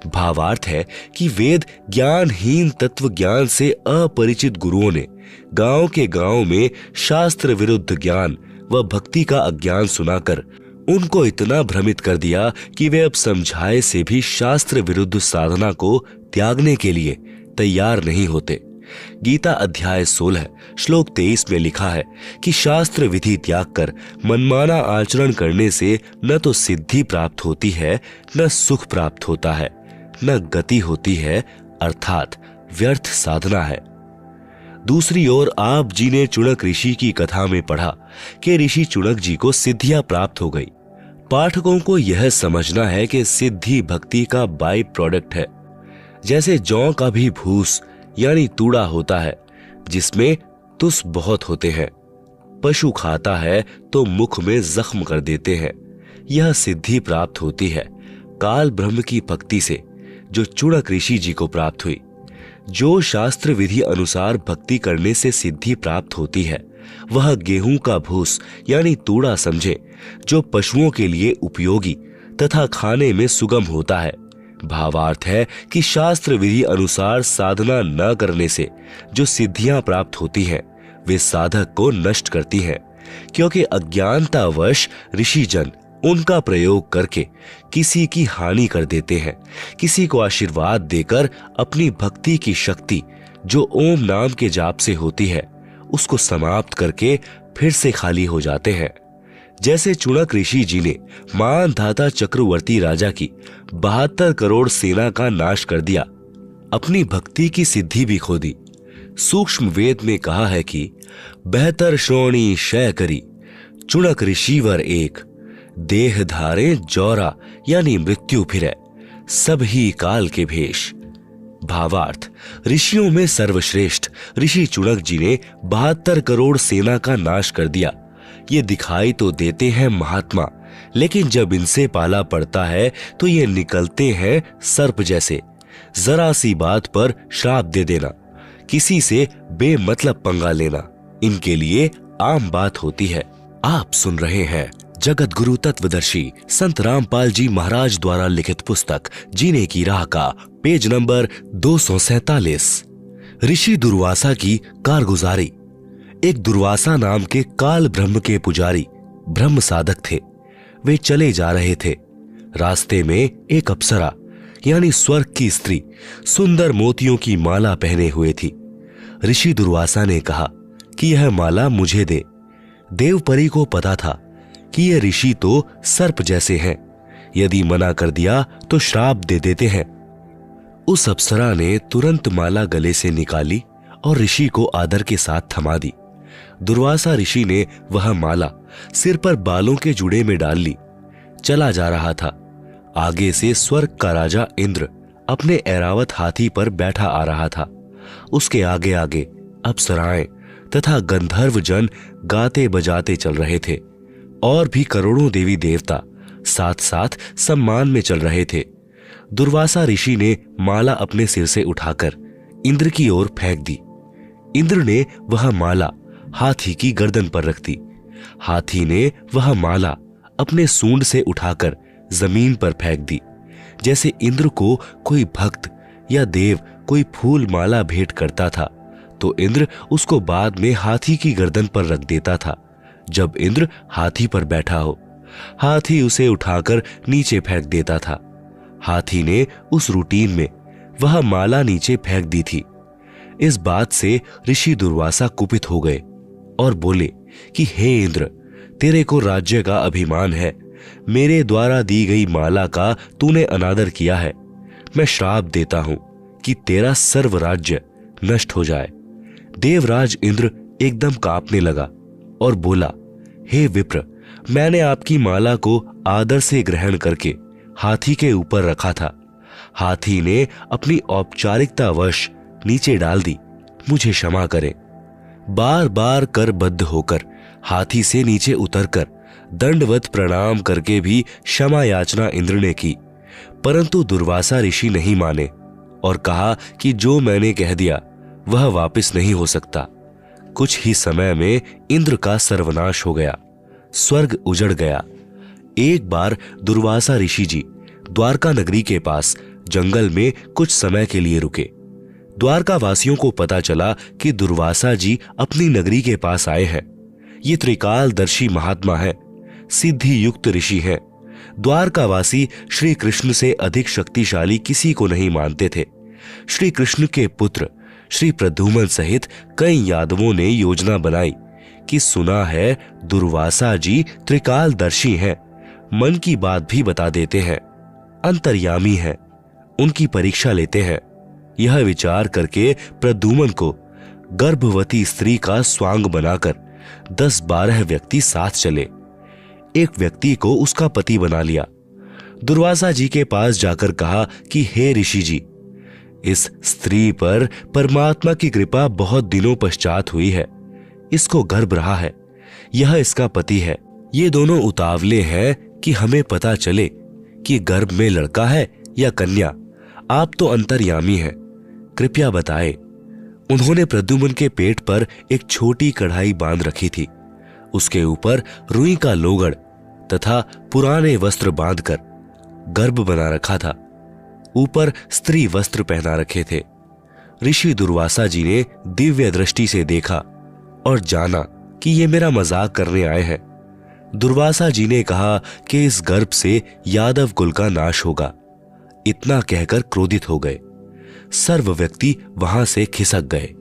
भावार्थ है कि वेद ज्ञानहीन तत्व ज्ञान से अपरिचित गुरुओं ने गांव के गांव में शास्त्र विरुद्ध ज्ञान व भक्ति का अज्ञान सुनाकर उनको इतना भ्रमित कर दिया कि वे अब समझाए से भी शास्त्र विरुद्ध साधना को त्यागने के लिए तैयार नहीं होते। गीता अध्याय 16 श्लोक 23 में लिखा है कि शास्त्र विधि त्याग कर मनमाना आचरण करने से न तो सिद्धि प्राप्त होती है, न सुख प्राप्त होता है, न गति होती है, अर्थात व्यर्थ साधना है। दूसरी ओर आप जी ने चुणक ऋषि की कथा में पढ़ा कि ऋषि चुणक जी को सिद्धियां प्राप्त हो गई। पाठकों को यह समझना है कि सिद्धि भक्ति का बाई प्रोडक्ट है। जैसे जौ का भी भूस यानी तूड़ा होता है जिसमें तुस बहुत होते हैं, पशु खाता है तो मुख में जख्म कर देते हैं। यह सिद्धि प्राप्त होती है काल ब्रह्म की भक्ति से, जो चुणक ऋषि जी को प्राप्त हुई। जो शास्त्र विधि अनुसार भक्ति करने से सिद्धि प्राप्त होती है वह गेहूं का भूस यानी तूड़ा समझे, जो पशुओं के लिए उपयोगी तथा खाने में सुगम होता है। भावार्थ है कि शास्त्र विधि अनुसार साधना न करने से जो सिद्धियां प्राप्त होती हैं वे साधक को नष्ट करती हैं, क्योंकि अज्ञानतावश ऋषि जन उनका प्रयोग करके किसी की हानि कर देते हैं। किसी को आशीर्वाद देकर अपनी भक्ति की शक्ति जो ओम नाम के जाप से होती है उसको समाप्त करके फिर से खाली हो जाते हैं। जैसे चुणक ऋषि जी ने मानधाता चक्रवर्ती राजा की 72 करोड़ सेना का नाश कर दिया, अपनी भक्ति की सिद्धि भी खो दी। सूक्ष्म वेद में कहा है कि बेहतर श्रोणी शय करी, चुणक ऋषिवर एक, देह धारे जौरा यानी मृत्यु फिरे, सब ही काल के भेष। भावार्थ, ऋषियों में सर्वश्रेष्ठ ऋषि चुणक जी ने 72 करोड़ सेना का नाश कर दिया। ये दिखाई तो देते हैं महात्मा, लेकिन जब इनसे पाला पड़ता है तो ये निकलते हैं सर्प जैसे। जरा सी बात पर श्राप दे देना, किसी से बेमतलब पंगा लेना, इनके लिए आम बात होती है। आप सुन रहे हैं जगत गुरु तत्वदर्शी संत रामपाल जी महाराज द्वारा लिखित पुस्तक जीने की राह का पेज नंबर 247। ऋषि दुर्वासा की कारगुजारी। एक दुर्वासा नाम के काल ब्रह्म के पुजारी ब्रह्म साधक थे। वे चले जा रहे थे। रास्ते में एक अप्सरा यानी स्वर्ग की स्त्री सुंदर मोतियों की माला पहने हुए थी। ऋषि दुर्वासा ने कहा कि यह माला मुझे दे। देवपरी को पता था कि ये ऋषि तो सर्प जैसे हैं, यदि मना कर दिया तो श्राप दे देते हैं। उस अप्सरा ने तुरंत माला गले से निकाली और ऋषि को आदर के साथ थमा दी। दुर्वासा ऋषि ने वह माला सिर पर बालों के जुड़े में डाल ली। चला जा रहा था। आगे से स्वर्ग का राजा इंद्र अपने ऐरावत हाथी पर बैठा आ रहा था। उसके आगे आगे अप्सराएं तथा गंधर्व जन गाते बजाते चल रहे थे। और भी करोड़ों देवी देवता साथ साथ सम्मान में चल रहे थे। दुर्वासा ऋषि ने माला अपने सिर से उठाकर इंद्र की ओर फेंक दी। इंद्र ने वह माला हाथी की गर्दन पर रख दी। हाथी ने वह माला अपने सूंड से उठाकर जमीन पर फेंक दी। जैसे इंद्र को कोई भक्त या देव कोई फूल माला भेंट करता था तो इंद्र उसको बाद में हाथी की गर्दन पर रख देता था। जब इंद्र हाथी पर बैठा हो, हाथी उसे उठाकर नीचे फेंक देता था। हाथी ने उस रूटीन में वह माला नीचे फेंक दी थी। इस बात से ऋषि दुर्वासा कुपित हो गए और बोले कि हे इंद्र, तेरे को राज्य का अभिमान है। मेरे द्वारा दी गई माला का तूने अनादर किया है। मैं श्राप देता हूं कि तेरा सर्व राज्य नष्ट हो जाए। देवराज इंद्र एकदम कांपने लगा और बोला, हे विप्र, मैंने आपकी माला को आदर से ग्रहण करके हाथी के ऊपर रखा था। हाथी ने अपनी औपचारिकता वश नीचे डाल दी। मुझे क्षमा करें। बार बार करबद्ध होकर हाथी से नीचे उतरकर दंडवत प्रणाम करके भी क्षमा याचना इंद्र ने की, परंतु दुर्वासा ऋषि नहीं माने और कहा कि जो मैंने कह दिया वह वापस नहीं हो सकता। कुछ ही समय में इंद्र का सर्वनाश हो गया, स्वर्ग उजड़ गया। एक बार दुर्वासा ऋषि जी द्वारका नगरी के पास जंगल में कुछ समय के लिए रुके। द्वारका वासियों को पता चला कि दुर्वासा जी अपनी नगरी के पास आए हैं। ये त्रिकालदर्शी महात्मा है, सिद्धि युक्त ऋषि हैं। द्वारकावासी श्री कृष्ण से अधिक शक्तिशाली किसी को नहीं मानते थे। श्री कृष्ण के पुत्र श्री प्रद्युम्न सहित कई यादवों ने योजना बनाई कि सुना है दुर्वासा जी त्रिकालदर्शी हैं, मन की बात भी बता देते हैं, अंतर्यामी हैं, उनकी परीक्षा लेते हैं। यह विचार करके प्रद्युम्न को गर्भवती स्त्री का स्वांग बनाकर 10-12 व्यक्ति साथ चले। एक व्यक्ति को उसका पति बना लिया। दुर्वासा जी के पास जाकर कहा कि हे ऋषि जी, इस स्त्री पर परमात्मा की कृपा बहुत दिनों पश्चात हुई है। इसको गर्भ रहा है, यह इसका पति है। ये दोनों उतावले हैं कि हमें पता चले कि गर्भ में लड़का है या कन्या। आप तो अंतर्यामी हैं, कृपया बताएं। उन्होंने प्रद्युम्न के पेट पर एक छोटी कढ़ाई बांध रखी थी। उसके ऊपर रुई का लोगड़ तथा पुराने वस्त्र बांधकर गर्भ बना रखा था। ऊपर स्त्री वस्त्र पहना रखे थे। ऋषि दुर्वासा जी ने दिव्य दृष्टि से देखा और जाना कि ये मेरा मजाक करने आए हैं। दुर्वासा जी ने कहा कि इस गर्भ से यादव कुल का नाश होगा। इतना कहकर क्रोधित हो गए। सर्व व्यक्ति वहां से खिसक गए।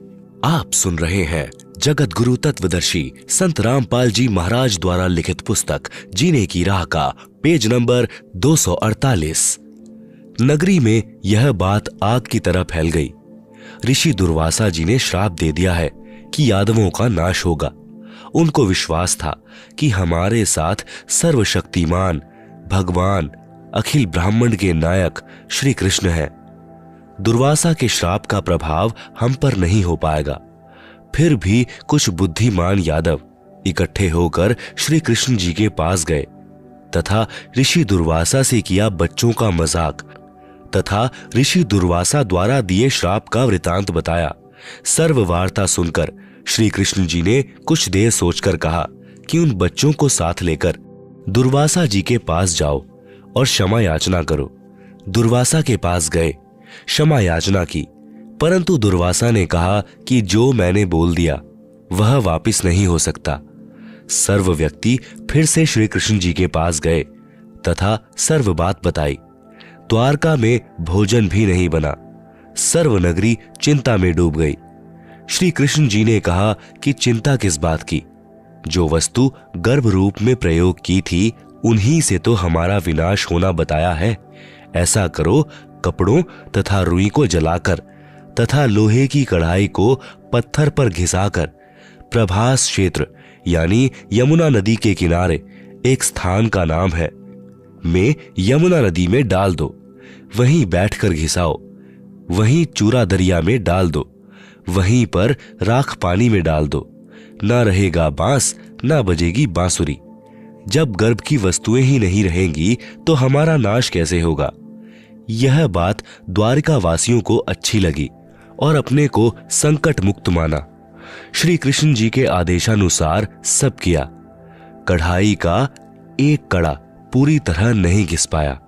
आप सुन रहे हैं जगत गुरु तत्वदर्शी संत रामपाल जी महाराज द्वारा लिखित पुस्तक जीने की राह का पेज नंबर 248। नगरी में यह बात आग की तरह फैल गई। ऋषि दुर्वासा जी ने श्राप दे दिया है कि यादवों का नाश होगा। उनको विश्वास था कि हमारे साथ सर्वशक्तिमान भगवान अखिल ब्राह्मण के नायक श्री कृष्ण है। दुर्वासा के श्राप का प्रभाव हम पर नहीं हो पाएगा। फिर भी कुछ बुद्धिमान यादव इकट्ठे होकर श्री कृष्ण जी के पास गए तथा ऋषि दुर्वासा से किया बच्चों का मजाक तथा ऋषि दुर्वासा द्वारा दिए श्राप का वृतांत बताया। सर्व वार्ता सुनकर श्री कृष्ण जी ने कुछ देर सोचकर कहा कि उन बच्चों को साथ लेकर दुर्वासा जी के पास जाओ और क्षमा याचना करो। दुर्वासा के पास गए, क्षमा याचना की, परंतु दुर्वासा ने कहा कि जो मैंने बोल दिया वह वापिस नहीं हो सकता। सर्व व्यक्ति फिर से श्री कृष्ण जी के पास गए तथा सर्व बात बताई। द्वारका में भोजन भी नहीं बना। सर्व नगरी चिंता में डूब गई। श्री कृष्ण जी ने कहा कि चिंता किस बात की, जो वस्तु गर्भ रूप में प्रयोग की थी उन्हीं से तो हमारा विनाश होना बताया है। ऐसा करो, कपड़ों तथा रुई को जलाकर तथा लोहे की कढ़ाई को पत्थर पर घिसाकर प्रभास क्षेत्र यानी यमुना नदी के किनारे एक स्थान का नाम है में यमुना नदी में डाल दो। वहीं बैठकर घिसाओ। वहीं चूरा दरिया में डाल दो। वहीं पर राख पानी में डाल दो। ना रहेगा बांस, ना बजेगी बांसुरी। जब गर्भ की वस्तुएं ही नहीं रहेंगी तो हमारा नाश कैसे होगा। यह बात द्वारिका वासियों को अच्छी लगी और अपने को संकट मुक्त माना। श्री कृष्ण जी के आदेशानुसार सब किया। कढ़ाई का एक कड़ा पूरी तरह नहीं घिस पाया।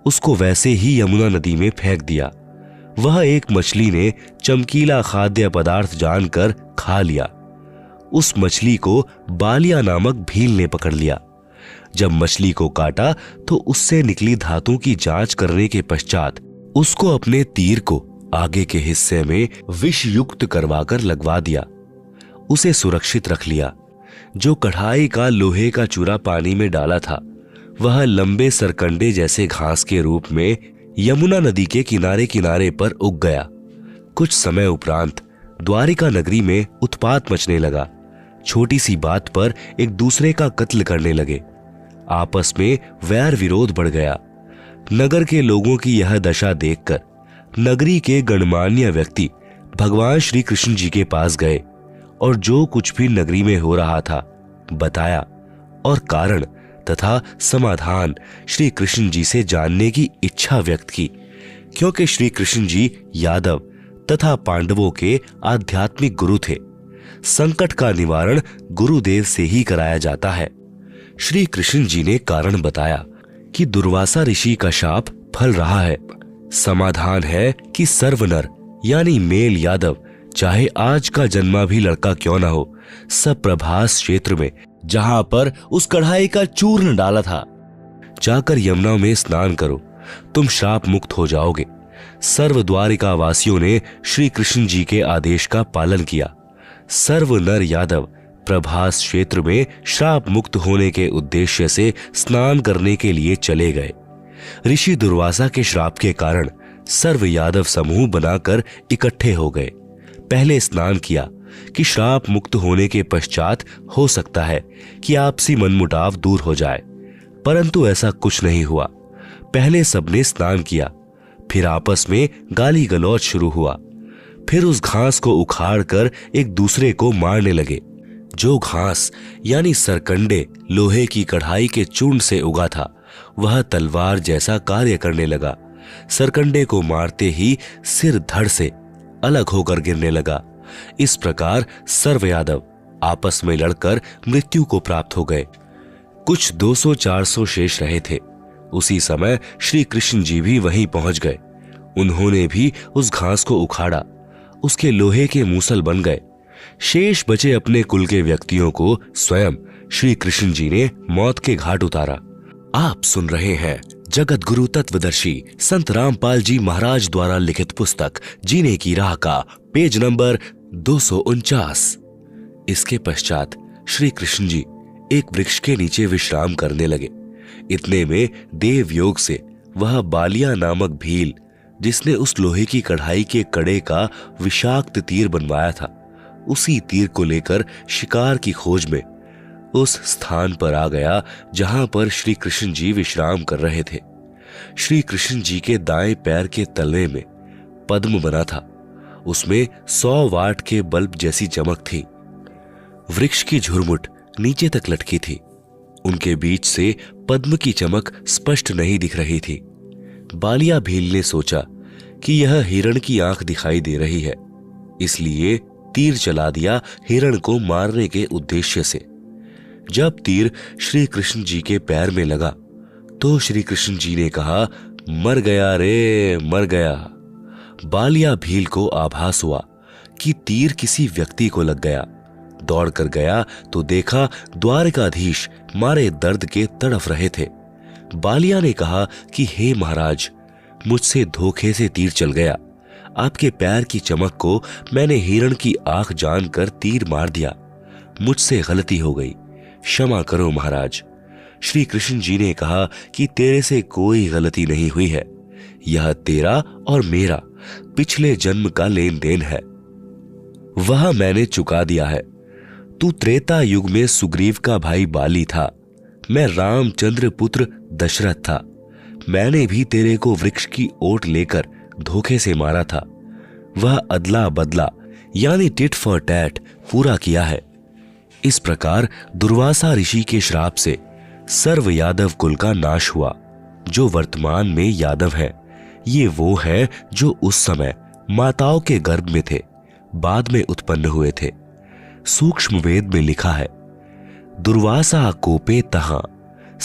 उसको वैसे ही यमुना नदी में फेंक दिया। वह एक मछली ने चमकीला खाद्य पदार्थ जानकर खा लिया। उस मछली को बालिया नामक भील ने पकड़ लिया। जब मछली को काटा तो उससे निकली धातु की जांच करने के पश्चात उसको अपने तीर को आगे के हिस्से में विष युक्त करवाकर लगवा दिया। उसे सुरक्षित रख लिया। जो कढ़ाई का लोहे का चूरा पानी में डाला था वह लंबे सरकंडे जैसे घास के रूप में यमुना नदी के किनारे किनारे पर उग गया। कुछ समय उपरांत द्वारिका नगरी में उत्पात मचने लगा। छोटी सी बात पर एक दूसरे का कत्ल करने लगे। आपस में वैर विरोध बढ़ गया। नगर के लोगों की यह दशा देखकर नगरी के गणमान्य व्यक्ति भगवान श्री कृष्ण जी के पास गए और जो कुछ भी नगरी में हो रहा था बताया और कारण तथा समाधान श्री कृष्ण जी से जानने की इच्छा व्यक्त की, क्योंकि श्री कृष्ण जी यादव तथा पांडवों के आध्यात्मिक गुरु थे। संकट का निवारण गुरुदेव से ही कराया जाता है। श्री कृष्ण जी ने कारण बताया कि दुर्वासा ऋषि का शाप फल रहा है। समाधान है कि सर्वनर यानी मेल यादव चाहे आज का जन्मा भी लड़का क्यों ना हो, सब प्रभास क्षेत्र में जहां पर उस कढ़ाई का चूर्ण डाला था जाकर यमुना में स्नान करो, तुम श्राप मुक्त हो जाओगे। सर्व द्वारिका वासियों ने श्री कृष्ण जी के आदेश का पालन किया। सर्व नर यादव प्रभास क्षेत्र में श्राप मुक्त होने के उद्देश्य से स्नान करने के लिए चले गए। ऋषि दुर्वासा के श्राप के कारण सर्व यादव समूह बनाकर इकट्ठे हो गए। पहले स्नान किया कि श्राप मुक्त होने के पश्चात हो सकता है कि आपसी मनमुटाव दूर हो जाए, परंतु ऐसा कुछ नहीं हुआ। पहले सबने स्नान किया, फिर आपस में गाली गलौज शुरू हुआ। फिर उस घास को उखाड़कर एक दूसरे को मारने लगे। जो घास यानी सरकंडे लोहे की कढ़ाई के चूर्ण से उगा था वह तलवार जैसा कार्य करने लगा। सरकंडे को मारते ही सिर धड़ से अलग होकर गिरने लगा। इस प्रकार सर्व यादव आपस में लड़कर मृत्यु को प्राप्त हो गए। कुछ 200-400 शेष रहे थे। उसी समय श्री कृष्ण जी भी वहीं पहुंच गए। उन्होंने भी उस घास को उखाड़ा, उसके लोहे के मूसल बन गए। शेष बचे अपने कुल के व्यक्तियों को स्वयं श्री कृष्ण जी ने मौत के घाट उतारा। आप सुन रहे हैं जगत गुरु तत्वदर्शी संत रामपाल जी महाराज द्वारा लिखित पुस्तक जीने की राह का पेज नंबर 249। इसके पश्चात श्री कृष्ण जी एक वृक्ष के नीचे विश्राम करने लगे। इतने में देव योग से वह बालिया नामक भील, जिसने उस लोहे की कढ़ाई के कड़े का विषाक्त तीर बनवाया था, उसी तीर को लेकर शिकार की खोज में उस स्थान पर आ गया जहां पर श्री कृष्ण जी विश्राम कर रहे थे। श्री कृष्ण जी के दाएं पैर के तलवे में पद्म बना था। उसमें 100 वाट के बल्ब जैसी चमक थी। वृक्ष की झुरमुट नीचे तक लटकी थी। उनके बीच से पद्म की चमक स्पष्ट नहीं दिख रही थी। बालिया भील ने सोचा कि यह हिरण की आंख दिखाई दे रही है, इसलिए तीर चला दिया हिरण को मारने के उद्देश्य से। जब तीर श्री कृष्ण जी के पैर में लगा तो श्री कृष्ण जी ने कहा, मर गया रे, मर गया। बालिया भील को आभास हुआ कि तीर किसी व्यक्ति को लग गया। दौड़ कर गया तो देखा द्वारकाधीश मारे दर्द के तड़फ रहे थे। बालिया ने कहा कि हे महाराज, मुझसे धोखे से तीर चल गया। आपके पैर की चमक को मैंने हिरण की आंख जानकर तीर मार दिया। मुझसे गलती हो गई, क्षमा करो महाराज। श्री कृष्ण जी ने कहा कि तेरे से कोई गलती नहीं हुई है। यह तेरा और मेरा पिछले जन्म का लेन देन है, वह मैंने चुका दिया है। तू त्रेता युग में सुग्रीव का भाई बाली था, मैं रामचंद्र पुत्र दशरथ था। मैंने भी तेरे को वृक्ष की ओट लेकर धोखे से मारा था। वह अदला बदला यानी टिट फॉर टैट पूरा किया है। इस प्रकार दुर्वासा ऋषि के श्राप से सर्व यादव कुल का नाश हुआ। जो वर्तमान में यादव है, ये वो है जो उस समय माताओं के गर्भ में थे, बाद में उत्पन्न हुए थे। सूक्ष्म वेद में लिखा है, दुर्वासा कोपे तहां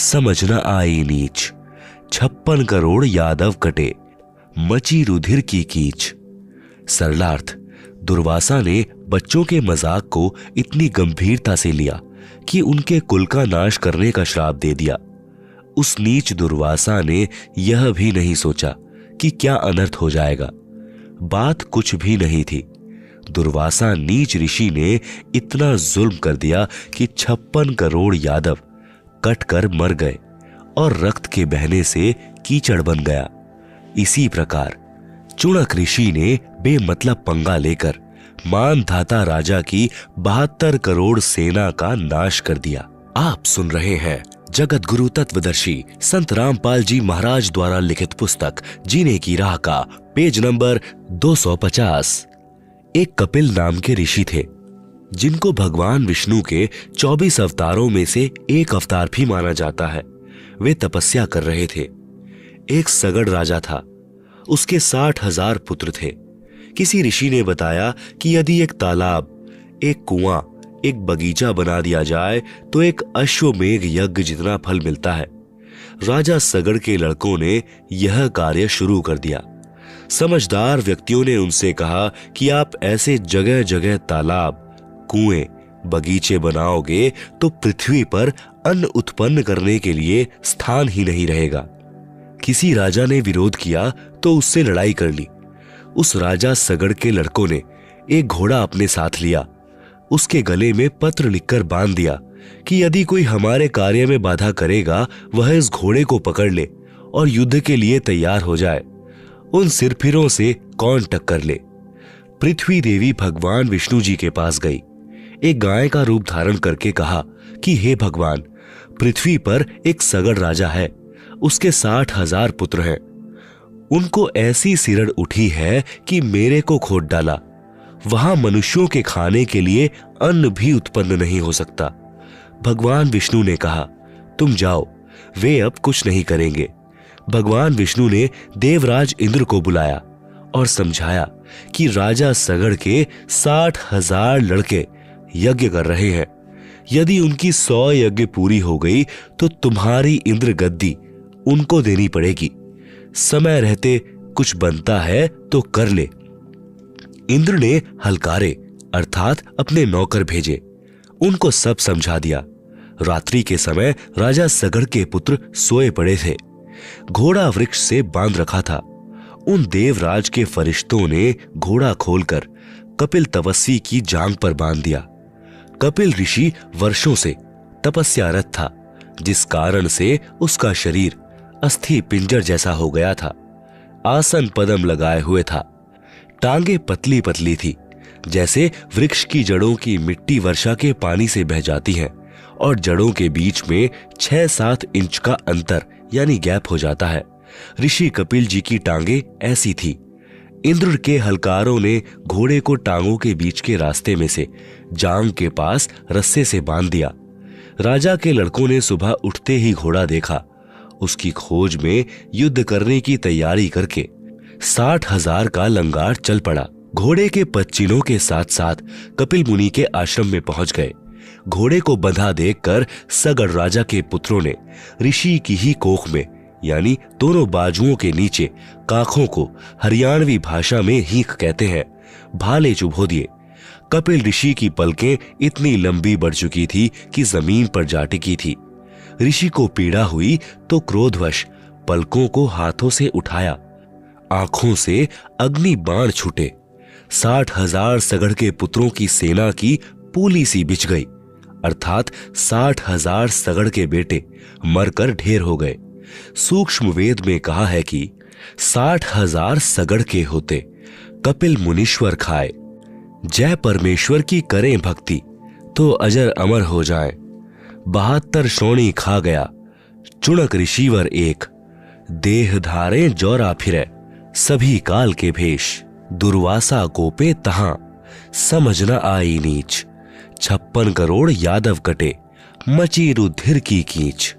समझ न आई नीच, 56 करोड़ यादव कटे मची रुधिर की कीच। सरलार्थ, दुर्वासा ने बच्चों के मजाक को इतनी गंभीरता से लिया कि उनके कुल का नाश करने का श्राप दे दिया। उस नीच दुर्वासा ने यह भी नहीं सोचा कि क्या अनर्थ हो जाएगा। बात कुछ भी नहीं थी। दुर्वासा नीच ऋषि ने इतना जुल्म कर दिया कि 56 करोड़ यादव कट कर मर गए और रक्त के बहने से कीचड़ बन गया। इसी प्रकार चुणक ऋषि ने बेमतलब पंगा लेकर मानधाता राजा की 72 करोड़ सेना का नाश कर दिया। आप सुन रहे हैं जगत गुरु तत्वदर्शी संत रामपाल जी महाराज द्वारा लिखित पुस्तक जीने की राह का पेज नंबर 250। एक कपिल नाम के ऋषि थे, जिनको भगवान विष्णु के 24 अवतारों में से एक अवतार भी माना जाता है। वे तपस्या कर रहे थे। एक सगड़ राजा था, उसके 60,000 पुत्र थे। किसी ऋषि ने बताया कि यदि एक तालाब, एक कुआं, एक बगीचा बना दिया जाए तो एक अश्वमेघ यज्ञ जितना फल मिलता है। राजा सगड़ के लड़कों ने यह कार्य शुरू कर दिया। समझदार व्यक्तियों ने उनसे कहा कि आप ऐसे जगह जगह तालाब, कुएं, बगीचे बनाओगे तो पृथ्वी पर अन्न उत्पन्न करने के लिए स्थान ही नहीं रहेगा। किसी राजा ने विरोध किया तो उससे लड़ाई कर ली। उस राजा सगड़ के लड़कों ने एक घोड़ा अपने साथ लिया, उसके गले में पत्र लिखकर बांध दिया कि यदि कोई हमारे कार्य में बाधा करेगा, वह इस घोड़े को पकड़ ले और युद्ध के लिए तैयार हो जाए। उन सिरफिरों से कौन टक्कर ले। पृथ्वी देवी भगवान विष्णु जी के पास गई। एक गाय का रूप धारण करके कहा कि हे भगवान, पृथ्वी पर एक सगड़ राजा है, उसके 60,000 पुत्र हैं। उनको ऐसी सिरड़ उठी है कि मेरे को खोद डाला। वहां मनुष्यों के खाने के लिए अन्न भी उत्पन्न नहीं हो सकता। भगवान विष्णु ने कहा, तुम जाओ, वे अब कुछ नहीं करेंगे। भगवान विष्णु ने देवराज इंद्र को बुलाया और समझाया कि राजा सगड़ के 60,000 लड़के यज्ञ कर रहे हैं। यदि उनकी 100 यज्ञ पूरी हो गई तो तुम्हारी इंद्र गद्दी उनको देनी पड़ेगी। समय रहते कुछ बनता है तो कर ले। इंद्र ने हलकारे अर्थात अपने नौकर भेजे, उनको सब समझा दिया। रात्रि के समय राजा सगड़ के पुत्र सोए पड़े थे। घोड़ा वृक्ष से बांध रखा था। उन देवराज के फरिश्तों ने घोड़ा खोलकर कपिल तपस्वी की जांग पर बांध दिया। कपिल ऋषि वर्षों से तपस्यारत था, जिस कारण से उसका शरीर अस्थि पिंजर जैसा हो गया था। आसन पदम लगाए हुए था। टांगे पतली पतली थी, जैसे वृक्ष की जड़ों की मिट्टी वर्षा के पानी से बह जाती है और जड़ों के बीच में 6-7 इंच का अंतर यानी गैप हो जाता है। ऋषि कपिल जी की टांगे ऐसी थी। इंद्र के हलकारों ने घोड़े को टांगों के बीच के रास्ते में से जांग के पास रस्से से बांध दिया। राजा के लड़कों ने सुबह उठते ही घोड़ा देखा। उसकी खोज में युद्ध करने की तैयारी करके 60,000 का लंगार चल पड़ा। घोड़े के पच्चीनों के साथ साथ कपिल मुनि के आश्रम में पहुंच गए। घोड़े को बंधा देखकर सगड़ राजा के पुत्रों ने ऋषि की ही कोख में यानी दोनों बाजुओं के नीचे काखों को हरियाणवी भाषा में हीख कहते हैं, भाले चुभो दिए। कपिल ऋषि की पलकें इतनी लंबी बढ़ चुकी थी कि जमीन पर जा टिकी थी। ऋषि को पीड़ा हुई तो क्रोधवश पलकों को हाथों से उठाया। आंखों से अग्नि बाण छूटे। 60,000 सगड़ के पुत्रों की सेना की पूली सी बिछ गई, अर्थात 60,000 सगड़ के बेटे मरकर ढेर हो गए। सूक्ष्म वेद में कहा है कि 60,000 सगड़ के होते कपिल मुनीश्वर खाए। जय परमेश्वर की करें भक्ति तो अजर अमर हो जाए। 72 श्रोणी खा गया चुणक ऋषिवर एक। देह धारे जौरा फिरे सभी काल के भेष। दुर्वासा कोपे तहां समझ न आई नीच। 56 करोड़ यादव कटे मची रुधिर की कीच।